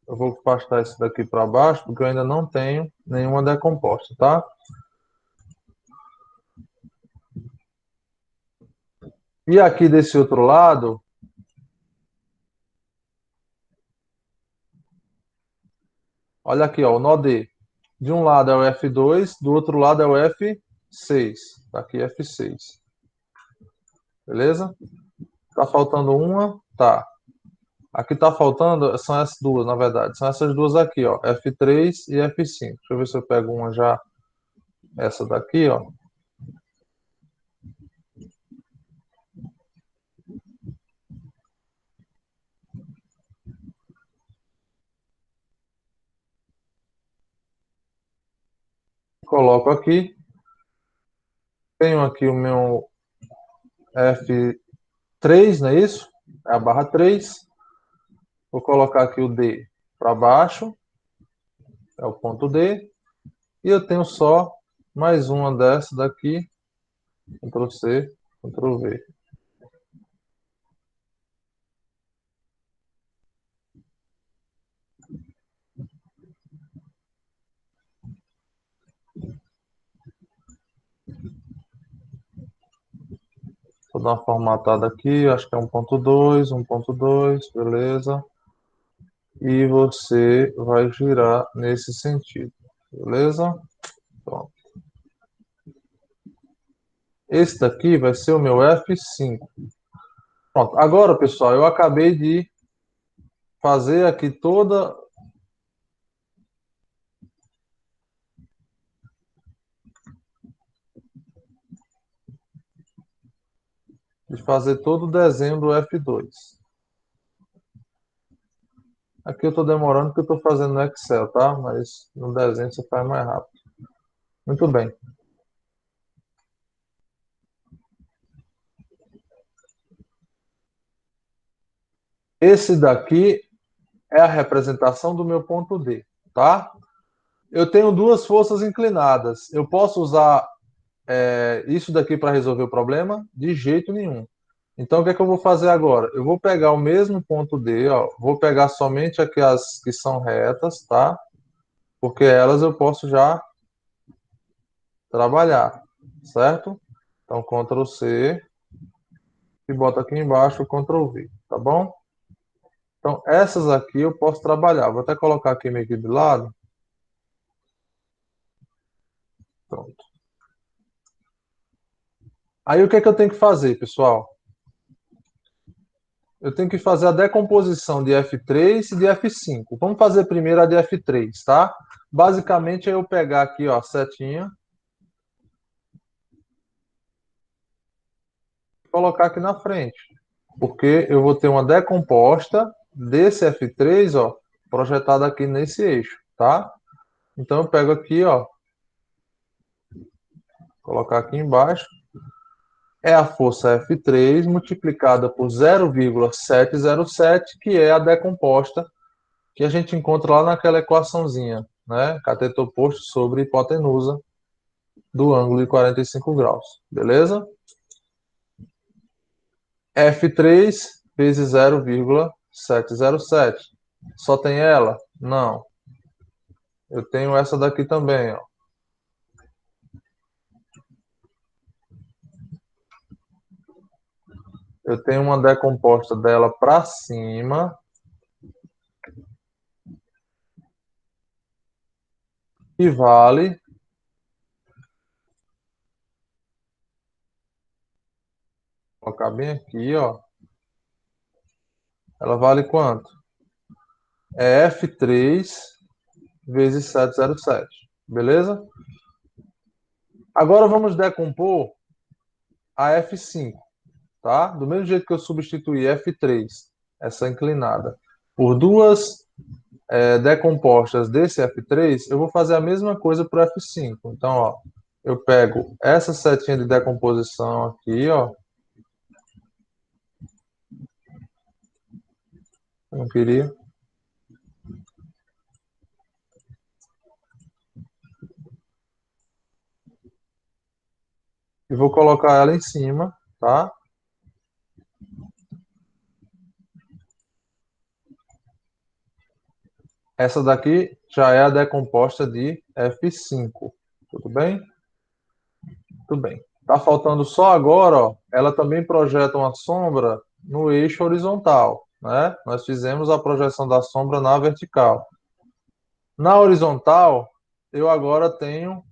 Eu vou afastar isso daqui para baixo, porque eu ainda não tenho nenhuma decomposta, tá? E aqui desse outro lado, olha aqui, ó, o nó D. De um lado é o F2, do outro lado é o F6. Tá aqui F6. Beleza? Tá faltando uma? Tá. Aqui tá faltando, são essas duas, na verdade. São essas duas aqui, ó. F3 e F5. Deixa eu ver se eu pego uma já. Essa daqui, ó. Coloco aqui. Tenho aqui o meu F3, não é isso? É a barra 3. Vou colocar aqui o D para baixo. É o ponto D. E eu tenho só mais uma dessa daqui. Ctrl C, Ctrl V. Vou dar uma formatada aqui, acho que é 1.2, 1.2, beleza. E você vai girar nesse sentido, beleza? Pronto. Esse daqui vai ser o meu F5. Pronto. Agora, pessoal, eu acabei de fazer aqui toda todo o desenho do F2. Aqui eu estou demorando porque eu estou fazendo no Excel, tá? Mas no desenho você faz mais rápido. Muito bem. Esse daqui é a representação do meu ponto D, tá? Eu tenho duas forças inclinadas. Eu posso usar isso daqui para resolver o problema? De jeito nenhum. Então, o que é que eu vou fazer agora? Eu vou pegar o mesmo ponto D, ó, vou pegar somente aqui as que são retas, tá? Porque elas eu posso já trabalhar, certo? Então, Ctrl C e bota aqui embaixo o Ctrl V, tá bom? Então, essas aqui eu posso trabalhar. Vou até colocar aqui meio que de lado. Pronto. Aí, o que é que eu tenho que fazer, pessoal? Eu tenho que fazer a decomposição de F3 e de F5. Vamos fazer primeiro a de F3, tá? Basicamente, é eu pegar aqui, ó, a setinha, e colocar aqui na frente. Porque eu vou ter uma decomposta desse F3, ó, projetada aqui nesse eixo, tá? Então, eu pego aqui, ó, colocar aqui embaixo, é a força F3 multiplicada por 0,707, que é a decomposta que a gente encontra lá naquela equaçãozinha, né? Cateto oposto sobre hipotenusa do ângulo de 45 graus, beleza? F3 vezes 0,707. Só tem ela? Não. Eu tenho essa daqui também, ó. Eu tenho uma decomposta dela para cima, que vale, vou colocar bem aqui, ó. Ela vale quanto? É F3 vezes 707, beleza? Agora vamos decompor a F5, tá? Do mesmo jeito que eu substituí F3, essa inclinada, por duas decompostas desse F3, eu vou fazer a mesma coisa para o F5. Então, ó, eu pego essa setinha de decomposição aqui, ó. Eu não queria. E vou colocar ela em cima, tá? Essa daqui já é a decomposta de F5. Tudo bem? Tudo bem. Tá faltando só agora, ó, ela também projeta uma sombra no eixo horizontal, né? Nós fizemos a projeção da sombra na vertical. Na horizontal, eu agora tenho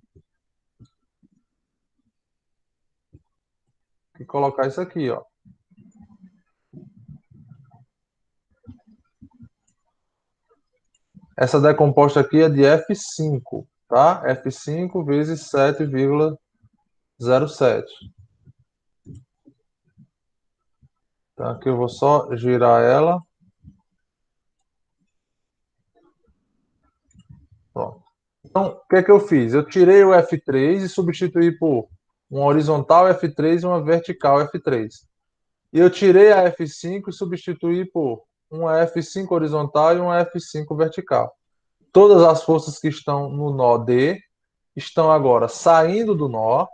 que colocar isso aqui, ó. Essa decomposta aqui é de F5, tá? F5 vezes 7,07. Então aqui eu vou só girar ela. Pronto. Então, o que é que eu fiz? Eu tirei o F3 e substituí por um horizontal F3 e uma vertical F3. E eu tirei a F5 e substituí por uma F5 horizontal e uma F5 vertical. Todas as forças que estão no nó D estão agora saindo do nó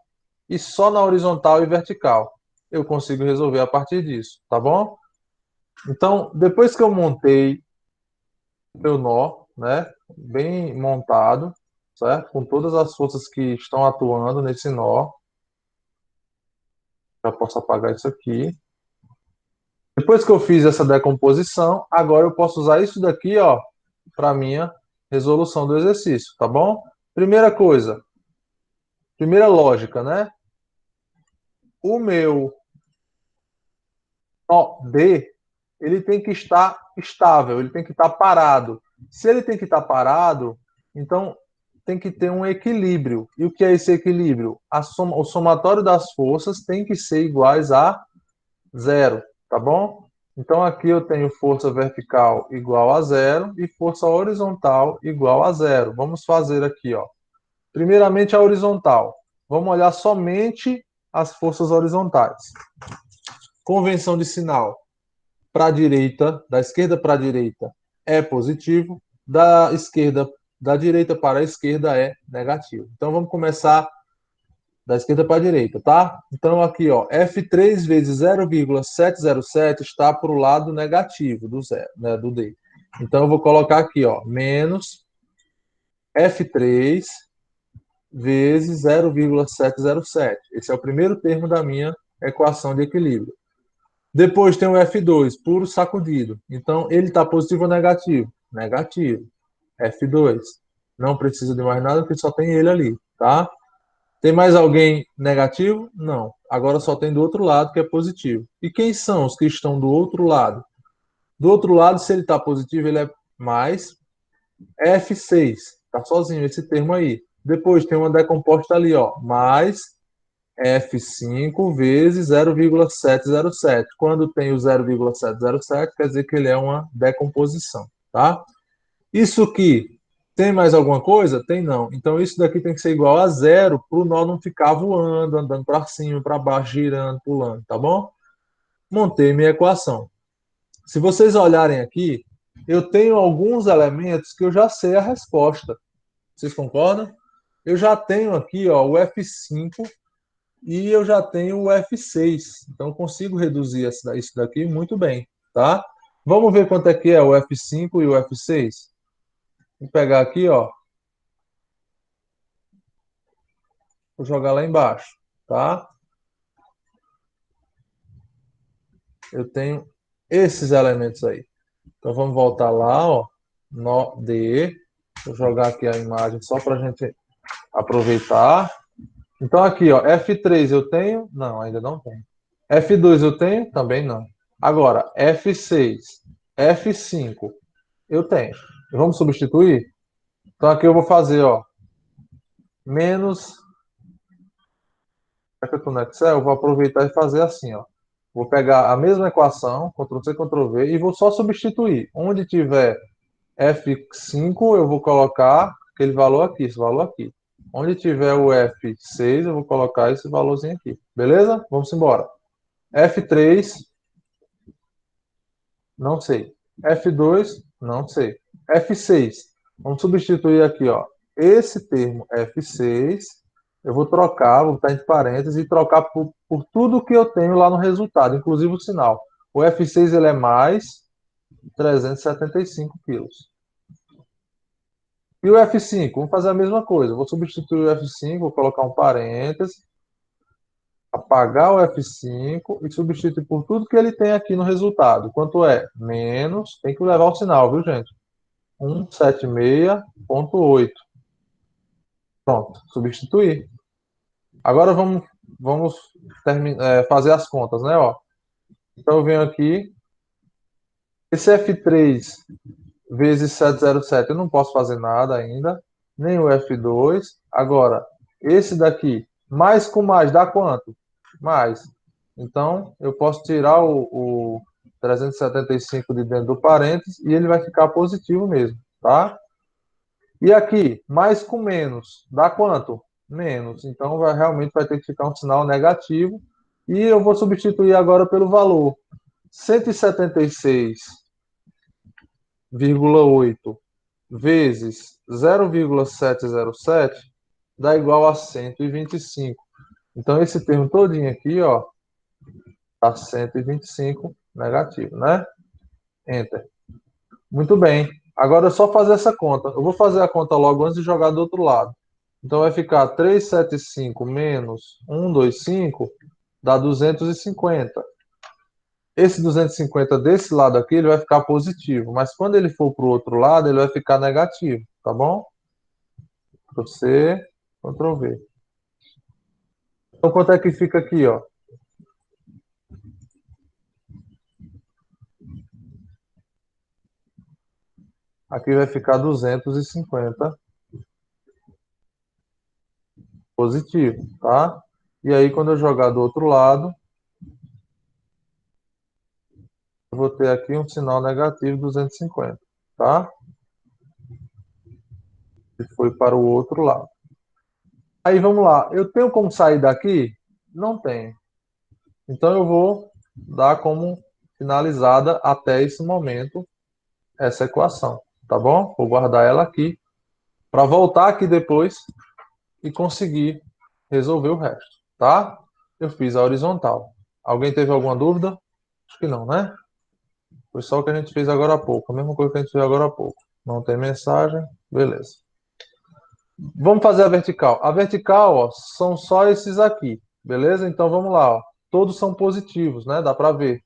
e só na horizontal e vertical. Eu consigo resolver a partir disso, tá bom? Então, depois que eu montei meu nó, né, bem montado, certo? Com todas as forças que estão atuando nesse nó, Já posso apagar isso aqui. Depois que eu fiz essa decomposição, agora eu posso usar isso daqui, ó, para minha resolução do exercício, tá bom? Primeira coisa, primeira lógica, né? O meu OD, ele tem que estar estável, ele tem que estar parado. Se ele tem que estar parado, então tem que ter um equilíbrio. E o que é esse equilíbrio? O somatório das forças tem que ser iguais a zero, tá bom? Então aqui eu tenho força vertical igual a zero e força horizontal igual a zero. Vamos fazer aqui, ó. Primeiramente a horizontal. Vamos olhar somente as forças horizontais. Convenção de sinal para a direita, da esquerda para a direita é positivo, da direita para a esquerda é negativo. Então vamos começar da esquerda para a direita, tá? Então aqui, ó, F3 vezes 0,707 está para o lado negativo do zero, né, do D. Então eu vou colocar aqui, ó, menos F3 vezes 0,707. Esse é o primeiro termo da minha equação de equilíbrio. Depois tem o F2, puro sacudido. Então, ele está positivo ou negativo? Negativo. F2. Não precisa de mais nada, porque só tem ele ali, tá? Tem mais alguém negativo? Não. Agora só tem do outro lado, que é positivo. E quem são os que estão do outro lado? Do outro lado, se ele está positivo, ele é mais F6. Está sozinho esse termo aí. Depois tem uma decomposta ali, ó, mais F5 vezes 0,707. Quando tem o 0,707, quer dizer que ele é uma decomposição, tá? Isso aqui, tem mais alguma coisa? Tem não. Então isso daqui tem que ser igual a zero para o nó não ficar voando, andando para cima, para baixo, girando, pulando, tá bom? Montei minha equação. Se vocês olharem aqui, eu tenho alguns elementos que eu já sei a resposta. Vocês concordam? Eu já tenho aqui, ó, o F5 e eu já tenho o F6. Então, consigo reduzir isso daqui muito bem, tá? Vamos ver quanto é que é o F5 e o F6? Vou pegar aqui, ó. Vou jogar lá embaixo, tá? Eu tenho esses elementos aí. Então, vamos voltar lá, ó. Nó D. Vou jogar aqui a imagem só para a gente aproveitar. Então, aqui, ó. F3 eu tenho? Não, ainda não tenho. F2 eu tenho? Também não. Agora, F6, F5 eu tenho. Vamos substituir? Então aqui eu vou fazer, ó, menos. Já que eu estou no Excel, eu vou aproveitar e fazer assim, ó. Vou pegar a mesma equação, Ctrl+C, Ctrl+V, e vou só substituir. Onde tiver F5, eu vou colocar aquele valor aqui, esse valor aqui. Onde tiver o F6, eu vou colocar esse valorzinho aqui. Beleza? Vamos embora. F3, não sei. F2, não sei. F6, vamos substituir aqui, ó. Esse termo F6, eu vou trocar, vou botar entre parênteses e trocar por tudo que eu tenho lá no resultado, inclusive o sinal. O F6 ele é mais 375 quilos. E o F5, vamos fazer a mesma coisa. Vou substituir o F5, vou colocar um parênteses, apagar o F5 e substituir por tudo que ele tem aqui no resultado. Quanto é? Menos, tem que levar o sinal, viu, gente? 176,8. Pronto, substituir. Agora vamos fazer as contas, né? Ó. Então eu venho aqui. Esse F3 vezes 707 eu não posso fazer nada ainda. Nem o F2. Agora, esse daqui, mais com mais, dá quanto? Mais. Então, eu posso tirar o 375 de dentro do parênteses e ele vai ficar positivo mesmo, tá? E aqui, mais com menos, dá quanto? Menos. Então, realmente vai ter que ficar um sinal negativo. E eu vou substituir agora pelo valor. 176,8 vezes 0,707 dá igual a 125. Então, esse termo todinho aqui, ó, tá 125 negativo, né? Enter. Muito bem. Agora é só fazer essa conta. Eu vou fazer a conta logo antes de jogar do outro lado. Então vai ficar 375 menos 125. dá 250. Esse 250 desse lado aqui, ele vai ficar positivo, mas quando ele for para o outro lado, ele vai ficar negativo, tá bom? Ctrl+C, Ctrl+V. Então, quanto é que fica aqui, ó? Aqui vai ficar 250 positivo, tá? E aí, quando eu jogar do outro lado, eu vou ter aqui um sinal negativo 250, tá? E foi para o outro lado. Aí, vamos lá. Eu tenho como sair daqui? Não tenho. Então, eu vou dar como finalizada até esse momento essa equação, tá bom? Vou guardar ela aqui para voltar aqui depois e conseguir resolver o resto, tá? Eu fiz a horizontal. Alguém teve alguma dúvida? Acho que não, né? Foi só o que a gente fez agora há pouco, a mesma coisa que a gente fez agora há pouco. Não tem mensagem, beleza. Vamos fazer a vertical. A vertical, ó, são só esses aqui, beleza? Então vamos lá, ó. Todos são positivos, né? Dá para ver.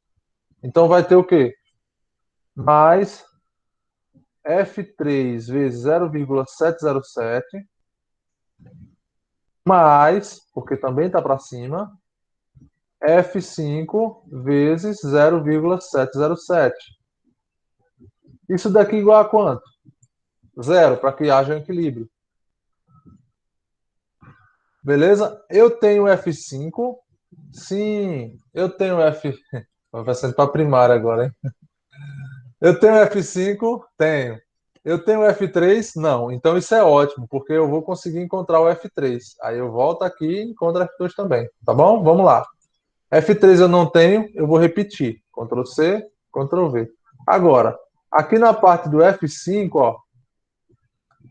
Então vai ter o quê? Mais F3 vezes 0,707 mais, porque também está para cima, F5 vezes 0,707. Isso daqui igual a quanto? Zero, para que haja um equilíbrio. Beleza? Eu tenho F5. Sim, eu tenho F. Vai passando para primária agora, hein? Eu tenho F5? Tenho. Eu tenho F3? Não. Então isso é ótimo, porque eu vou conseguir encontrar o F3. Aí eu volto aqui e encontro F2 também. Tá bom? Vamos lá. F3 eu não tenho, eu vou repetir. Ctrl C, Ctrl V. Agora, aqui na parte do F5, ó,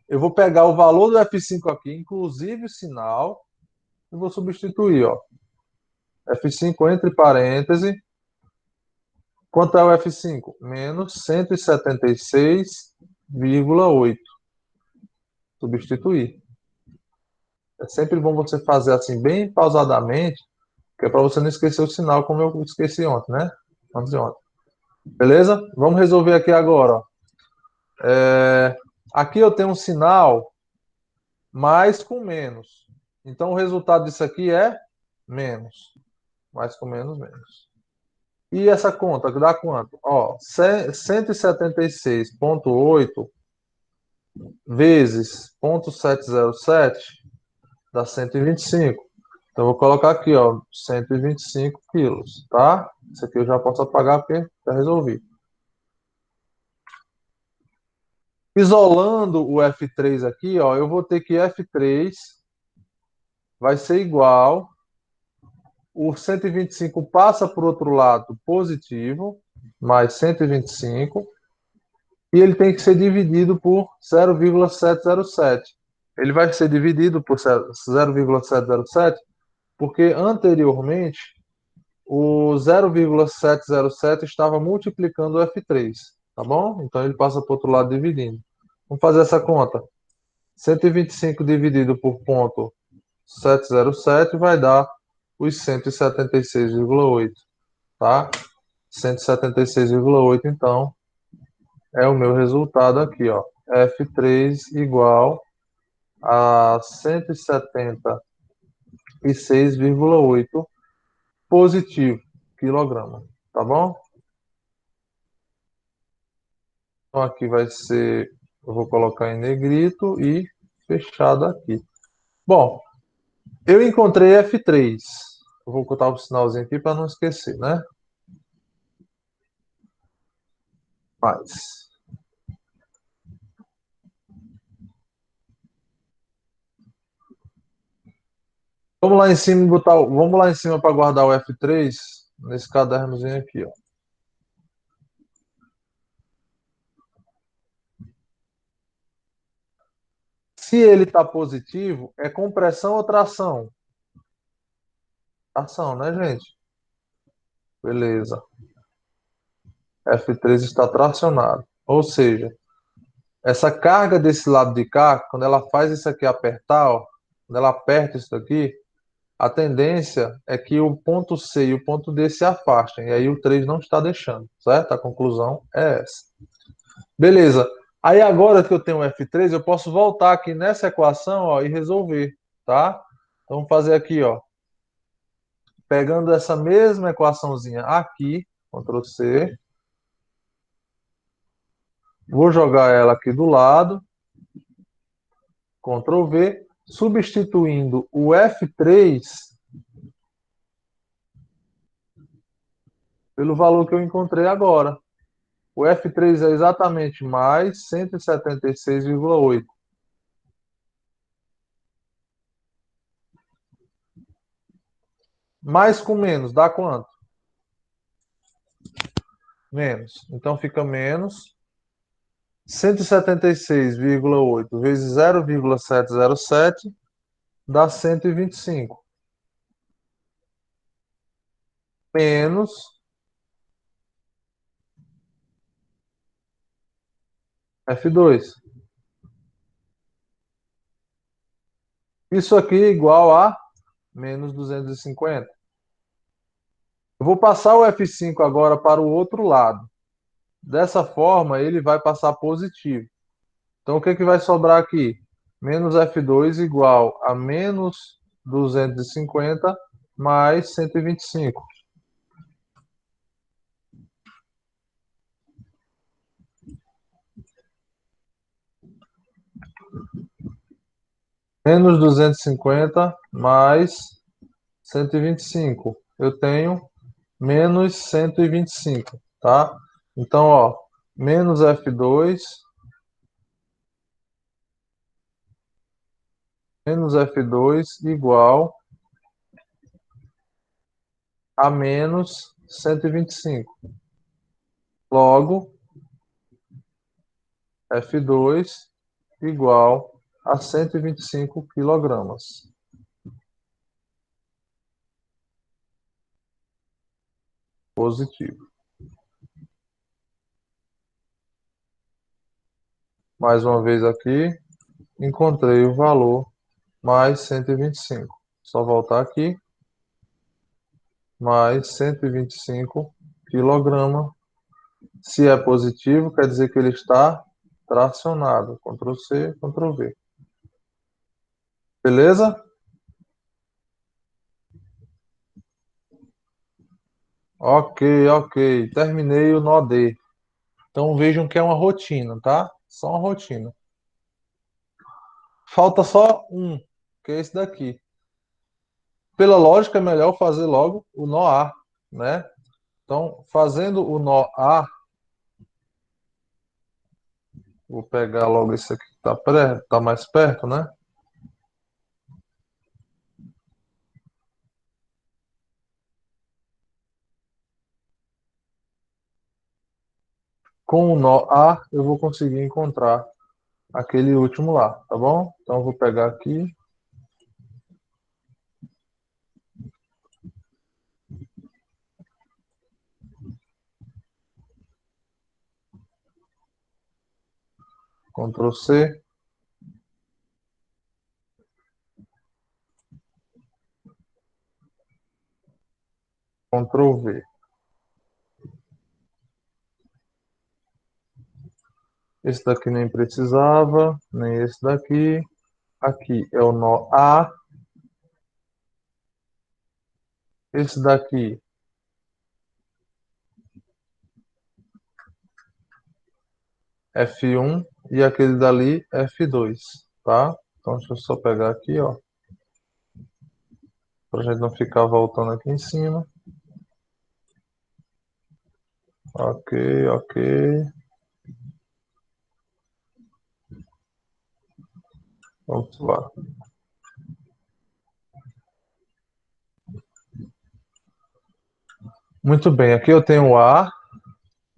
eu vou pegar o valor do F5 aqui, inclusive o sinal, e vou substituir, ó. F5 entre parênteses. Quanto é o F5? Menos 176,8. Substituir. É sempre bom você fazer assim, bem pausadamente, que é para você não esquecer o sinal, como eu esqueci ontem, né? Antes de ontem. Beleza? Vamos resolver aqui agora, ó. Aqui eu tenho um sinal mais com menos. Então o resultado disso aqui é menos. Mais com menos, menos. E essa conta dá quanto? Ó, 176,8 vezes 0,707 dá 125. Então, eu vou colocar aqui, ó, 125 quilos, tá? Isso aqui eu já posso apagar porque já resolvi. Isolando o F3 aqui, ó, eu vou ter que F3 vai ser igual. O 125 passa para o outro lado positivo, mais 125. E ele tem que ser dividido por 0,707. Ele vai ser dividido por 0,707 porque anteriormente o 0,707 estava multiplicando o F3, tá bom? Então ele passa para o outro lado dividindo. Vamos fazer essa conta. 125 dividido por ponto 707 vai dar os 176,8, tá? 176,8, então, é o meu resultado aqui, ó. F3 igual a 176,8 positivo quilograma, tá bom? Então aqui vai ser, eu vou colocar em negrito e fechado aqui. Bom, eu encontrei F3. Eu vou botar o sinalzinho aqui para não esquecer, né? Mais. Vamos lá em cima botar, vamos lá em cima para guardar o F3 nesse cadernozinho aqui, ó. Se ele está positivo, é compressão ou tração? Tração, né, gente? Beleza. F3 está tracionado. Ou seja, essa carga desse lado de cá, quando ela faz isso aqui apertar, ó, quando ela aperta isso daqui, a tendência é que o ponto C e o ponto D se afastem, e aí o 3 não está deixando, certo? A conclusão é essa. Beleza. Aí agora que eu tenho o F3, eu posso voltar aqui nessa equação, ó, e resolver, tá? Então vamos fazer aqui, ó. Pegando essa mesma equaçãozinha aqui, Ctrl C, vou jogar ela aqui do lado, Ctrl V, substituindo o F3 pelo valor que eu encontrei agora. O F3 é exatamente mais 176,8. Mais com menos, dá quanto? Menos. Então fica menos 176,8 vezes 0,707 dá 125. Menos F2. Isso aqui é igual a menos 250. Eu vou passar o F5 agora para o outro lado. Dessa forma, ele vai passar positivo. Então, o que que vai sobrar aqui? Menos F2 igual a menos 250 mais 125. Menos 250 mais 125. Eu tenho menos 125, tá? Então, ó, menos F2 igual a menos 125. Logo, F2 igual a 125 quilogramas. Positivo. Mais uma vez aqui, encontrei o valor mais 125. Só voltar aqui, mais 125 quilogramas. Se é positivo, quer dizer que ele está tracionado. Ctrl C, Ctrl V. Beleza? Ok, ok. Terminei o nó D. Então vejam que é uma rotina, tá? Só uma rotina. Falta só um, que é esse daqui. Pela lógica, é melhor fazer logo o nó A, né? Então, fazendo o nó A, vou pegar logo esse aqui que tá mais perto, né? Com o nó A, eu vou conseguir encontrar aquele último lá, tá bom? Então, eu vou pegar aqui, Ctrl C, Ctrl V. Esse daqui nem precisava, nem esse daqui. Aqui é o nó A. Esse daqui F1 e aquele dali F2, tá? Então deixa eu só pegar aqui, ó, pra gente não ficar voltando aqui em cima. Ok, ok. Vamos lá. Muito bem, aqui eu tenho o A,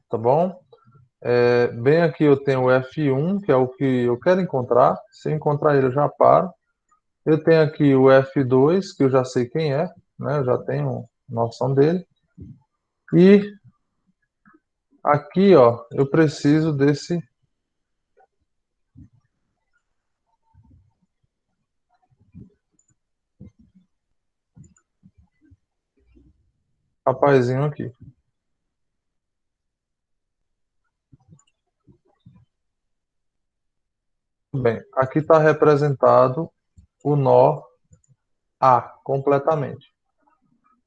tá bom? Bem aqui eu tenho o F1, que é o que eu quero encontrar. Se eu encontrar ele, eu já paro. Eu tenho aqui o F2, que eu já sei quem é, né? Eu já tenho noção dele. E aqui, ó, eu preciso rapazinho aqui. Bem, aqui está representado o nó A completamente.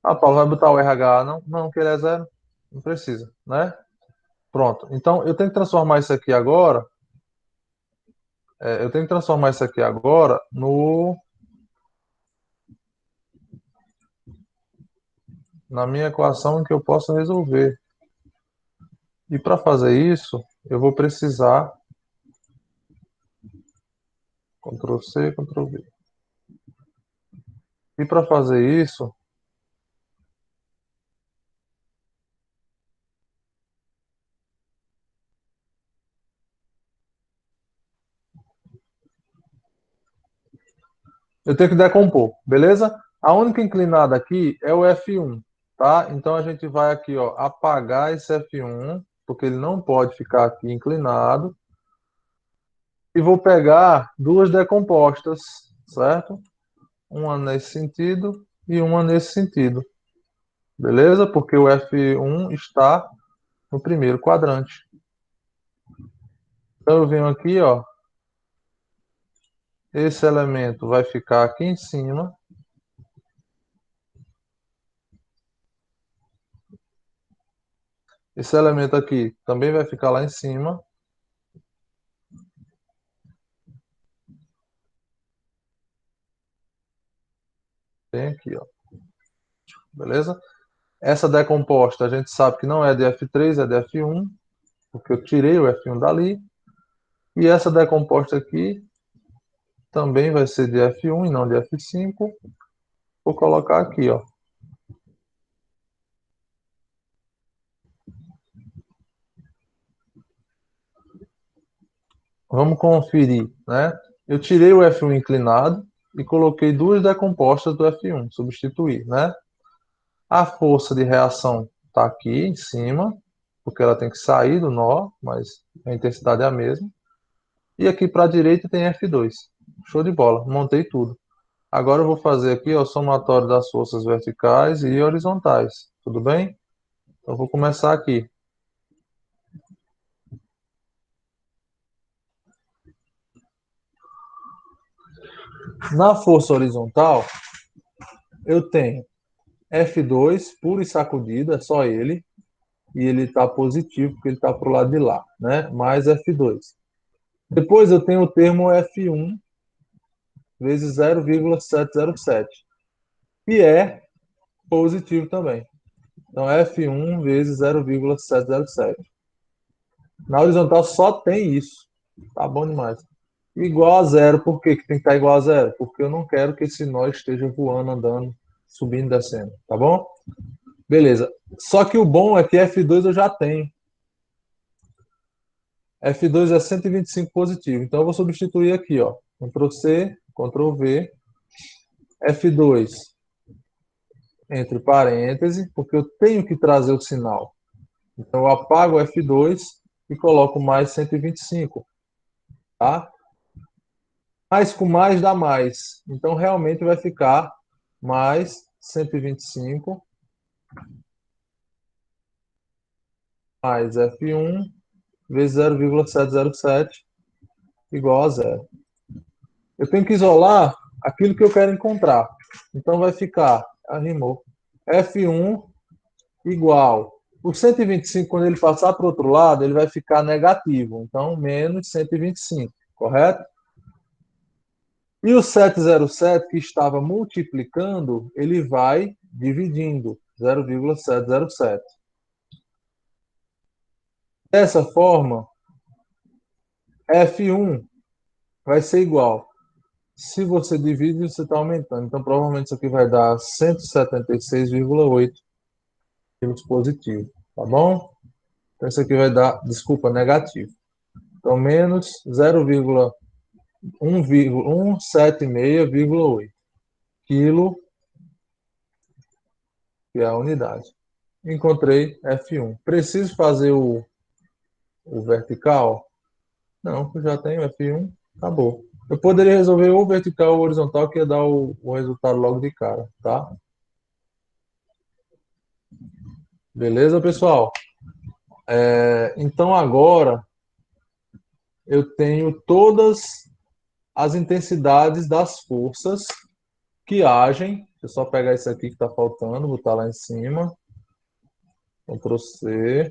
Ah, Paulo, vai botar o RH? Não, não, que ele é zero. Não precisa, né? Pronto. Então, eu tenho que transformar isso aqui agora. Eu tenho que transformar isso aqui agora no na minha equação que eu possa resolver. E para fazer isso, eu vou precisar Ctrl C, Ctrl V. E para fazer isso, eu tenho que decompor, beleza? A única inclinada aqui é o F1, tá? Então a gente vai aqui, ó, apagar esse F1, porque ele não pode ficar aqui inclinado. E vou pegar duas decompostas, certo? Uma nesse sentido e uma nesse sentido, beleza? Porque o F1 está no primeiro quadrante. Então eu venho aqui, ó, esse elemento vai ficar aqui em cima. Esse elemento aqui também vai ficar lá em cima. Tem aqui, ó. Beleza? Essa decomposta a gente sabe que não é de F3, é de F1, porque eu tirei o F1 dali. E essa decomposta aqui também vai ser de F1 e não de F5. Vou colocar aqui, ó. Vamos conferir, né? Eu tirei o F1 inclinado e coloquei duas decompostas do F1, substituir, né? A força de reação está aqui em cima, porque ela tem que sair do nó, mas a intensidade é a mesma. E aqui para a direita tem F2. Show de bola, montei tudo. Agora eu vou fazer aqui ó, o somatório das forças verticais e horizontais, tudo bem? Então eu vou começar aqui. Na força horizontal, eu tenho F2 puro e sacudido, é só ele, e ele está positivo porque ele está para o lado de lá, né? Mais F2. Depois eu tenho o termo F1 vezes 0,707, que é positivo também. Então F1 vezes 0,707. Na horizontal só tem isso. Tá bom demais. Igual a zero, por que que tem que estar igual a zero? Porque eu não quero que esse nó esteja voando, andando, subindo, descendo, tá bom? Beleza. Só que o bom é que F2 eu já tenho. F2 é 125 positivo. Então eu vou substituir aqui, ó. Ctrl C, Ctrl V, F2 entre parênteses, porque eu tenho que trazer o sinal. Então eu apago o F2 e coloco mais 125, tá? Mais com mais dá mais. Então realmente vai ficar mais 125 mais F1 vezes 0,707 igual a zero. Eu tenho que isolar aquilo que eu quero encontrar. Então vai ficar, arrimou, F1 igual. O 125, quando ele passar para o outro lado, ele vai ficar negativo. Então, menos 125, correto? E o 707, que estava multiplicando, ele vai dividindo 0,707. Dessa forma, F1 vai ser igual. Se você divide, você está aumentando. Então, provavelmente isso aqui vai dar 176,8 quilos positivo, tá bom? Então, isso aqui vai dar, desculpa, negativo. Então, menos 0,176,8 quilo, que é a unidade. Encontrei F1. Preciso fazer o vertical? Não, eu já tenho F1, acabou. Eu poderia resolver ou vertical ou horizontal, que ia dar o resultado logo de cara, tá? Beleza, pessoal? Então agora eu tenho todas as intensidades das forças que agem. Deixa eu só pegar isso aqui que está faltando, botar lá em cima. Ctrl C.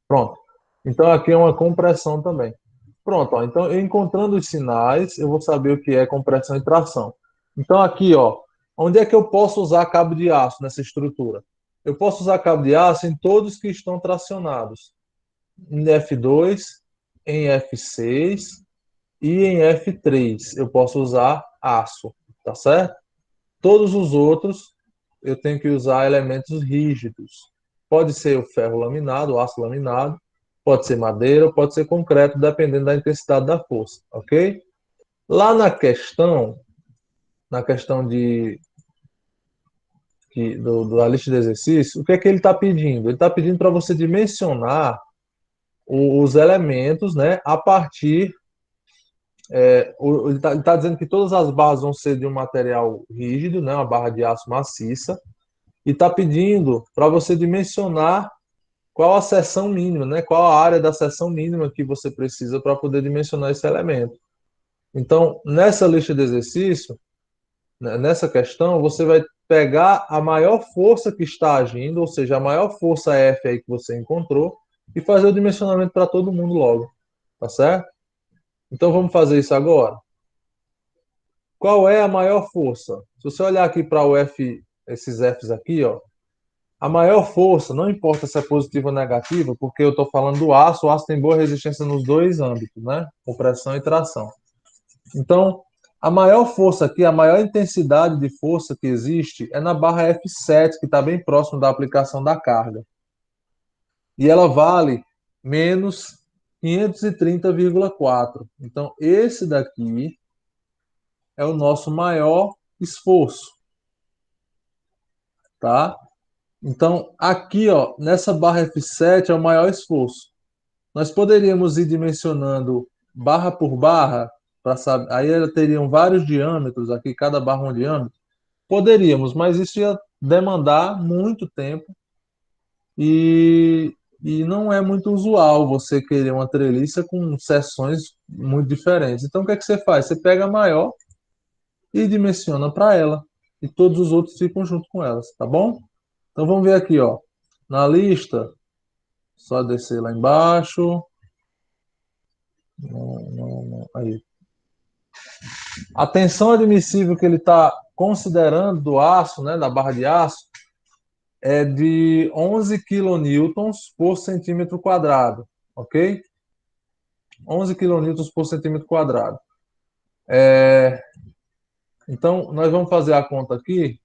Pronto. Então aqui é uma compressão também. Pronto, ó. Então eu encontrando os sinais, eu vou saber o que é compressão e tração. Então aqui, ó, onde é que eu posso usar cabo de aço nessa estrutura? Eu posso usar cabo de aço em todos que estão tracionados. Em F2, em F6 e em F3. Eu posso usar aço, tá certo? Todos os outros eu tenho que usar elementos rígidos. Pode ser o ferro laminado, o aço laminado, pode ser madeira, pode ser concreto, dependendo da intensidade da força, ok? Lá na questão da lista de exercícios, o que é que ele está pedindo? Ele está pedindo para você dimensionar os elementos, né, a partir. Ele está dizendo que todas as barras vão ser de um material rígido, né, uma barra de aço maciça, e está pedindo para você dimensionar qual a seção mínima, né? Qual a área da seção mínima que você precisa para poder dimensionar esse elemento. Então, nessa lista de exercício, né, nessa questão, você vai pegar a maior força que está agindo, ou seja, a maior força F aí que você encontrou, e fazer o dimensionamento para todo mundo logo, tá certo? Então vamos fazer isso agora. Qual é a maior força? Se você olhar aqui para o F, esses Fs aqui, ó, a maior força, não importa se é positiva ou negativa, porque eu estou falando do aço, o aço tem boa resistência nos dois âmbitos, né? Compressão e tração. Então, a maior força aqui, a maior intensidade de força que existe é na barra F7, que está bem próximo da aplicação da carga. E ela vale menos 530,4. Então, esse daqui é o nosso maior esforço, tá? Então, aqui, ó, nessa barra F7 é o maior esforço. Nós poderíamos ir dimensionando barra por barra, para saber, aí ela teriam vários diâmetros, aqui cada barra um diâmetro. Poderíamos, mas isso ia demandar muito tempo e não é muito usual você querer uma treliça com seções muito diferentes. Então, o que é que você faz? Você pega a maior e dimensiona para ela, e todos os outros ficam junto com elas, tá bom? Então, vamos ver aqui, ó. Na lista, só descer lá embaixo. Não, não, não. Aí. A tensão admissível que ele está considerando do aço, né, da barra de aço, é de 11 quilonewtons por centímetro quadrado, ok? 11 quilonewtons por centímetro quadrado. Então, nós vamos fazer a conta aqui.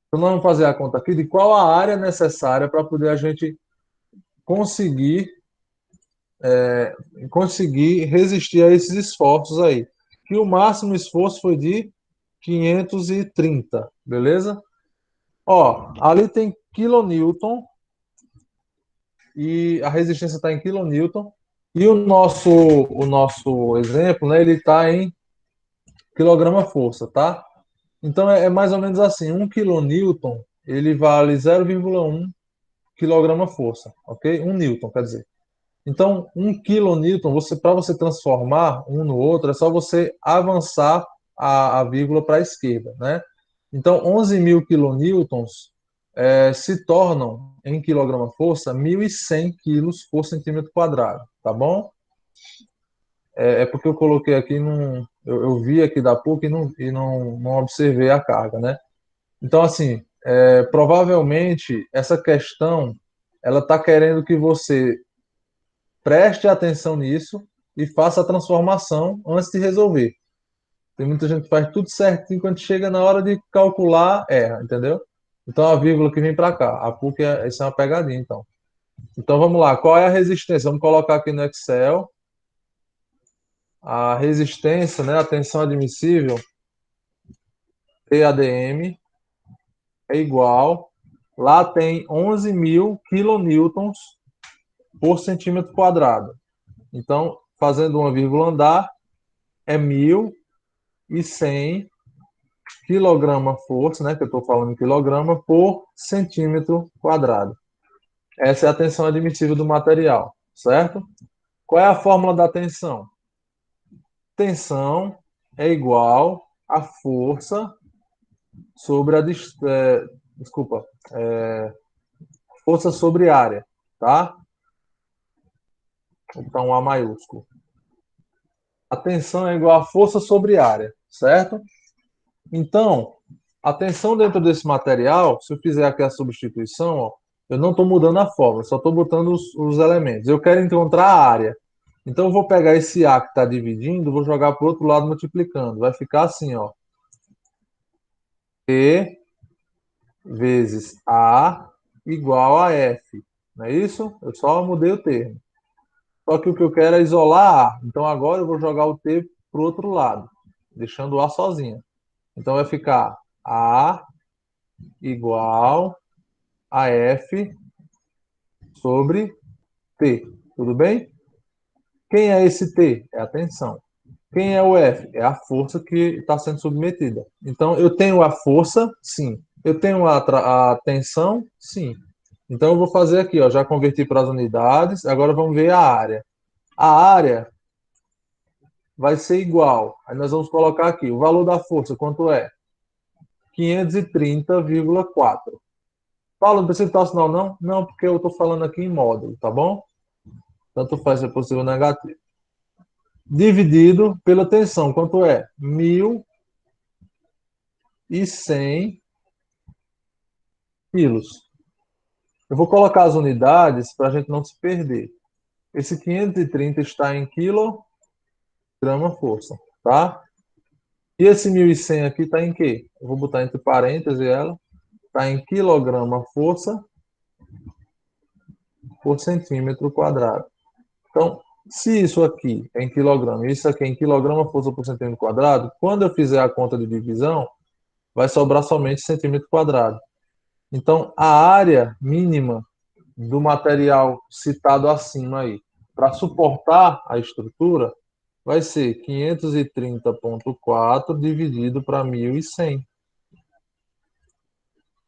Então, nós vamos fazer a conta aqui de qual a área necessária para poder a gente conseguir, conseguir resistir a esses esforços aí. Que o máximo esforço foi de 530, beleza? Ó, ali tem quilonewton e a resistência está em quilonewton e o nosso exemplo, né, ele está em quilograma-força, tá? Então é mais ou menos assim, 1 quilonewton ele vale 0,1 quilograma-força, ok? 1 newton, quer dizer. Então, 1 quilonewton, para você transformar um no outro, é só você avançar a vírgula para a esquerda, né? Então, 11.000 quilonewtons se tornam, em quilograma-força, 1.100 quilos por centímetro quadrado, tá bom? É porque eu coloquei aqui, eu vi aqui da PUC e não observei a carga, né? Então, assim, provavelmente, essa questão, ela está querendo que você preste atenção nisso e faça a transformação antes de resolver. Tem muita gente que faz tudo certinho, quando chega na hora de calcular, erra, entendeu? Então a vírgula que vem para cá, a PUC, isso é uma pegadinha, então. Então vamos lá, qual é a resistência? Vamos colocar aqui no Excel. a resistência, né, a tensão admissível, TADM, é igual, lá tem 11.000 kilonewtons por centímetro quadrado. Então, fazendo uma vírgula andar, é 1.100 quilograma-força, né, que eu estou falando em quilograma, por centímetro quadrado. Essa é a tensão admissível do material, certo? Qual é a fórmula da tensão? Tensão é igual a força sobre a desculpa, força sobre área, tá? Então A maiúsculo. A tensão é igual a força sobre área, certo? Então, a tensão dentro desse material, se eu fizer aqui a substituição, ó, eu não estou mudando a fórmula, só estou botando os elementos. Eu quero encontrar a área. Então, eu vou pegar esse A que está dividindo, vou jogar para o outro lado multiplicando. Vai ficar assim, ó. E vezes A igual a F. Não é isso? Eu só mudei o termo. Só que o que eu quero é isolar A. Então, agora eu vou jogar o T para o outro lado, deixando o A sozinho. Então, vai ficar A igual a F sobre T. Tudo bem? Quem é esse T? É a tensão. Quem é o F? É a força que está sendo submetida. Então, eu tenho a força? Sim. Eu tenho a tensão? Sim. Então, eu vou fazer aqui, ó, já converti para as unidades. Agora, vamos ver a área. A área vai ser igual. Aí, nós vamos colocar aqui o valor da força. Quanto é? 530,4. Paulo, não precisa estar o sinal, não? Não, porque eu estou falando aqui em módulo, tá bom? Tanto faz se é positivo ou negativo. Dividido pela tensão, quanto é? 1.100 quilos. Eu vou colocar as unidades para a gente não se perder. Esse 530 está em quilograma-força, tá? E esse 1.100 aqui está em quê? Eu vou botar entre parênteses ela. Está em quilograma-força por centímetro quadrado. Então, se isso aqui é em quilograma e isso aqui é em quilograma-força por centímetro quadrado, quando eu fizer a conta de divisão, vai sobrar somente centímetro quadrado. Então, a área mínima do material citado acima aí, para suportar a estrutura, vai ser 530,4 dividido para 1.100.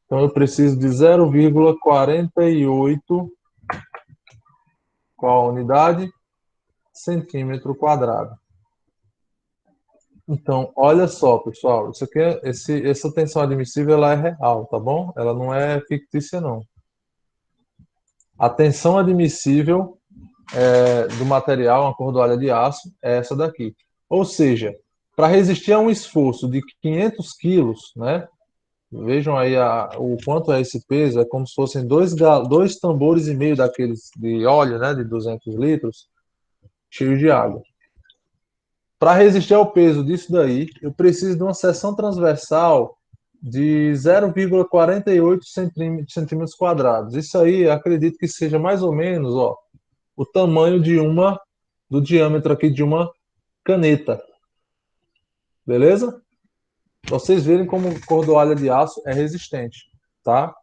Então, eu preciso de 0,48, qual a unidade? Centímetro quadrado. Então, olha só, pessoal, isso aqui essa tensão admissível ela é real, tá bom? Ela não é fictícia, não. A tensão admissível do material, uma cordoalha de aço, é essa daqui. Ou seja, para resistir a um esforço de 500 quilos, né? Vejam aí o quanto é esse peso, é como se fossem dois tambores e meio daqueles de óleo, né? De 200 litros, cheios de água. Para resistir ao peso disso daí, eu preciso de uma seção transversal de 0,48 centímetros quadrados. Isso aí, acredito que seja mais ou menos, ó, o tamanho do diâmetro aqui de uma caneta. Beleza? Pra vocês verem como cordoalha de aço é resistente, tá?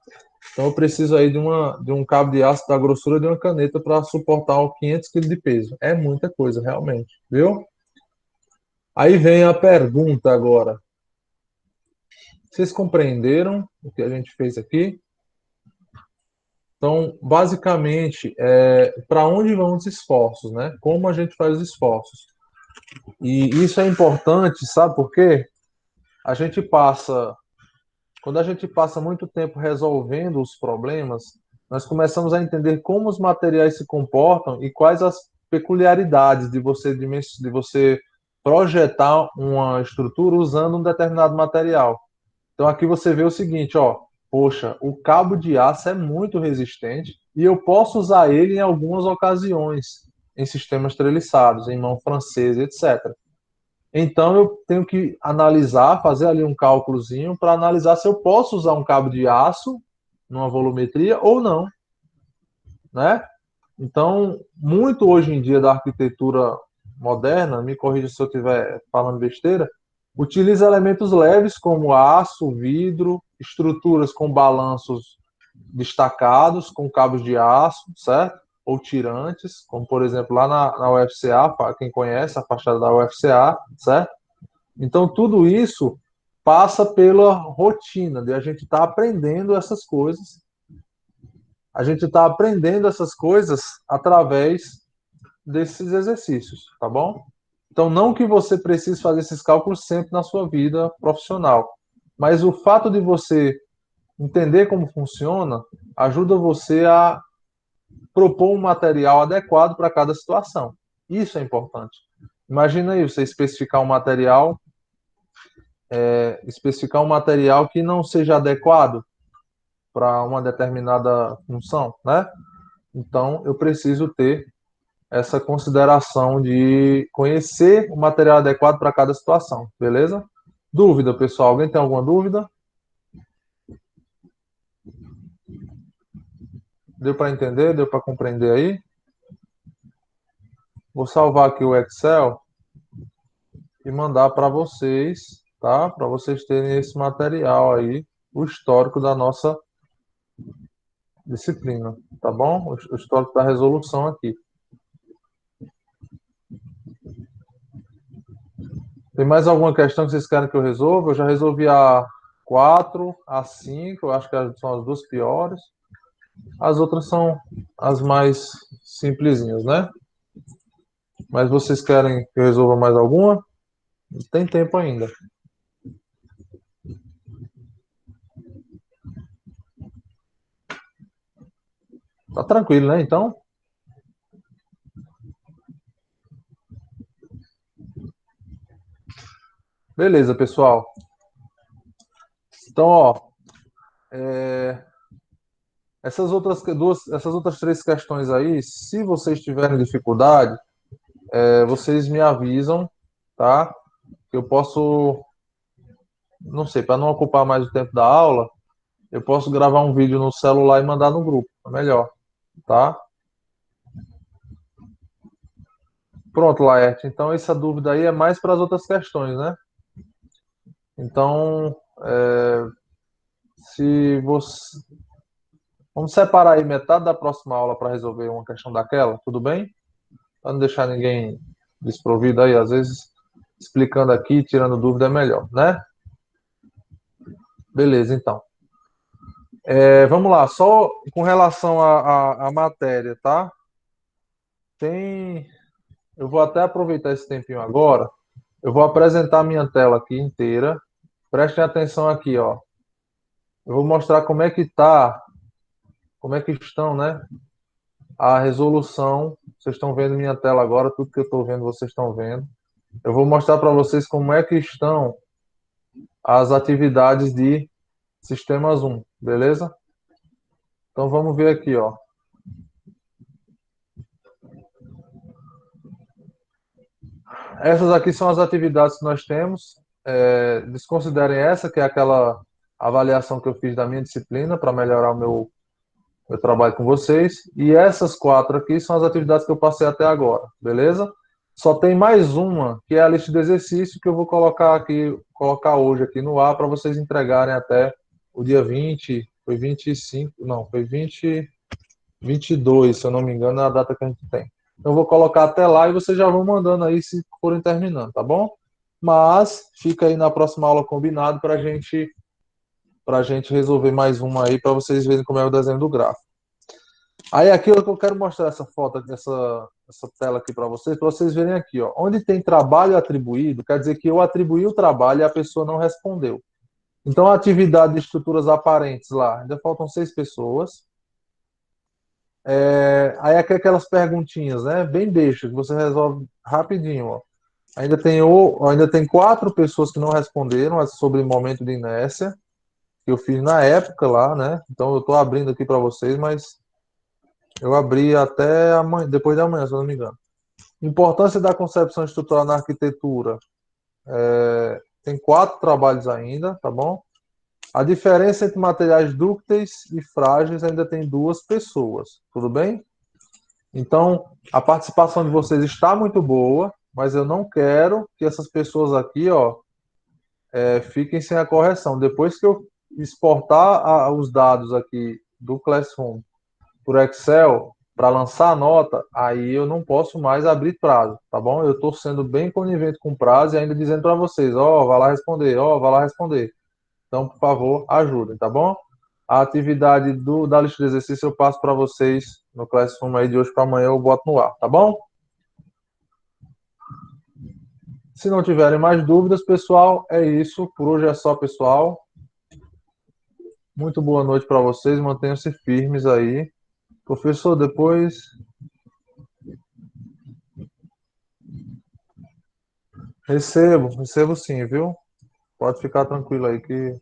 Então eu preciso aí de um cabo de aço da grossura de uma caneta para suportar 500 kg de peso. É muita coisa, realmente, viu? Aí vem a pergunta agora. Vocês compreenderam o que a gente fez aqui? Então, basicamente, para onde vão os esforços, né? Como a gente faz os esforços? E isso é importante, sabe por quê? A gente passa, quando a gente passa muito tempo resolvendo os problemas, nós começamos a entender como os materiais se comportam e quais as peculiaridades de você projetar uma estrutura usando um determinado material. Então aqui você vê o seguinte, ó, poxa, o cabo de aço é muito resistente e eu posso usar ele em algumas ocasiões, em sistemas treliçados, em mão francesa, etc. Então eu tenho que analisar, fazer ali um cálculozinho para analisar se eu posso usar um cabo de aço numa volumetria ou não, né? Então, muito hoje em dia da arquitetura moderna, me corrija se eu estiver falando besteira, utiliza elementos leves como aço, vidro, estruturas com balanços destacados, com cabos de aço, certo? Ou tirantes, como por exemplo lá na UFCA, para quem conhece a fachada da UFCA, certo? Então tudo isso passa pela rotina de a gente estar aprendendo essas coisas. A gente está aprendendo essas coisas através desses exercícios, tá bom? Então, não que você precise fazer esses cálculos sempre na sua vida profissional, mas o fato de você entender como funciona ajuda você a propor um material adequado para cada situação. Isso é importante. Imagina aí você especificar um material que não seja adequado para uma determinada função, né? Então, eu preciso ter essa consideração de conhecer o material adequado para cada situação, beleza? Dúvida, pessoal? Alguém tem alguma dúvida? Deu para entender? Deu para compreender aí? Vou salvar aqui o Excel e mandar para vocês, tá? Para vocês terem esse material aí, o histórico da nossa disciplina, tá bom? O histórico da resolução aqui. Tem mais alguma questão que vocês querem que eu resolva? Eu já resolvi a 4, a 5, eu acho que são as duas piores. As outras são as mais simplesinhas, né? Mas vocês querem que eu resolva mais alguma? Tem tempo ainda. Tá tranquilo, né? Então, beleza, pessoal. Então, ó, essas outras três questões aí, se vocês tiverem dificuldade, vocês me avisam, tá? Eu posso, não sei, para não ocupar mais o tempo da aula, eu posso gravar um vídeo no celular e mandar no grupo, é melhor, tá? Pronto, Laerte. Então, essa dúvida aí é mais para as outras questões, né? Então, se você. Vamos separar aí metade da próxima aula para resolver uma questão daquela, tudo bem? Para não deixar ninguém desprovido aí, às vezes explicando aqui, tirando dúvida é melhor, né? Beleza, então. Vamos lá, só com relação à matéria, tá? Tem. Eu vou até aproveitar esse tempinho agora. Eu vou apresentar minha tela aqui inteira. Prestem atenção aqui, ó. Eu vou mostrar como é que estão, né? A resolução. Vocês estão vendo minha tela agora, tudo que eu estou vendo, vocês estão vendo. Eu vou mostrar para vocês como é que estão as atividades de Sistemas 1, beleza? Então vamos ver aqui, ó. Essas aqui são as atividades que nós temos. Desconsiderem essa, que é aquela avaliação que eu fiz da minha disciplina para melhorar o meu trabalho com vocês. E essas quatro aqui são as atividades que eu passei até agora, beleza? Só tem mais uma, que é a lista de exercício, que eu vou colocar hoje aqui no ar para vocês entregarem até o dia 20, foi 25, não, foi 22, se eu não me engano, é a data que a gente tem. Então, eu vou colocar até lá e vocês já vão mandando aí se forem terminando, tá bom? Mas fica aí na próxima aula combinado para gente resolver mais uma aí, para vocês verem como é o desenho do gráfico. Aí aqui eu quero mostrar essa foto, essa tela aqui para vocês verem aqui, ó. Onde tem trabalho atribuído, quer dizer que eu atribuí o trabalho e a pessoa não respondeu. Então, a atividade de estruturas aparentes lá, ainda faltam 6 pessoas. Aí aqui aquelas perguntinhas, né? Bem besta, que você resolve rapidinho, ó. Ainda tem 4 pessoas que não responderam sobre momento de inércia, que eu fiz na época lá, né? Então eu estou abrindo aqui para vocês, mas eu abri até amanhã, depois de amanhã, se eu não me engano. Importância da concepção estrutural na arquitetura. Tem 4 trabalhos ainda, tá bom? A diferença entre materiais dúcteis e frágeis ainda tem 2 pessoas, tudo bem? Então, a participação de vocês está muito boa, mas eu não quero que essas pessoas aqui, ó, fiquem sem a correção. Depois que eu exportar os dados aqui do Classroom por Excel para lançar a nota, aí eu não posso mais abrir prazo, tá bom? Eu estou sendo bem conivente com o prazo e ainda dizendo para vocês, ó, vai lá responder, ó, vai lá responder. Então, por favor, ajudem, tá bom? A atividade da lista de exercício eu passo para vocês no Classroom aí de hoje para amanhã, eu boto no ar, tá bom? Se não tiverem mais dúvidas, pessoal, é isso. Por hoje é só, pessoal. Muito boa noite para vocês. Mantenham-se firmes aí. Professor, depois recebo sim, viu? Pode ficar tranquilo aí que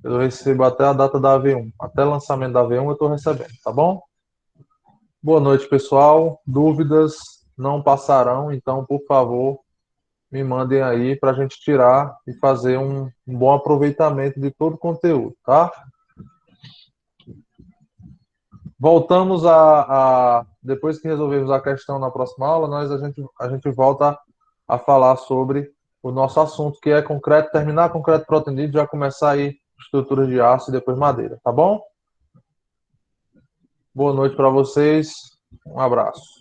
eu recebo até a data da AV1. Até o lançamento da AV1 eu estou recebendo, tá bom? Boa noite, pessoal. Dúvidas não passarão, então, por favor, me mandem aí para a gente tirar e fazer um bom aproveitamento de todo o conteúdo, tá? Voltamos depois que resolvermos a questão na próxima aula, a gente volta a falar sobre o nosso assunto, que é concreto, terminar concreto protendido, já começar aí estruturas de aço e depois madeira, tá bom? Boa noite para vocês, um abraço.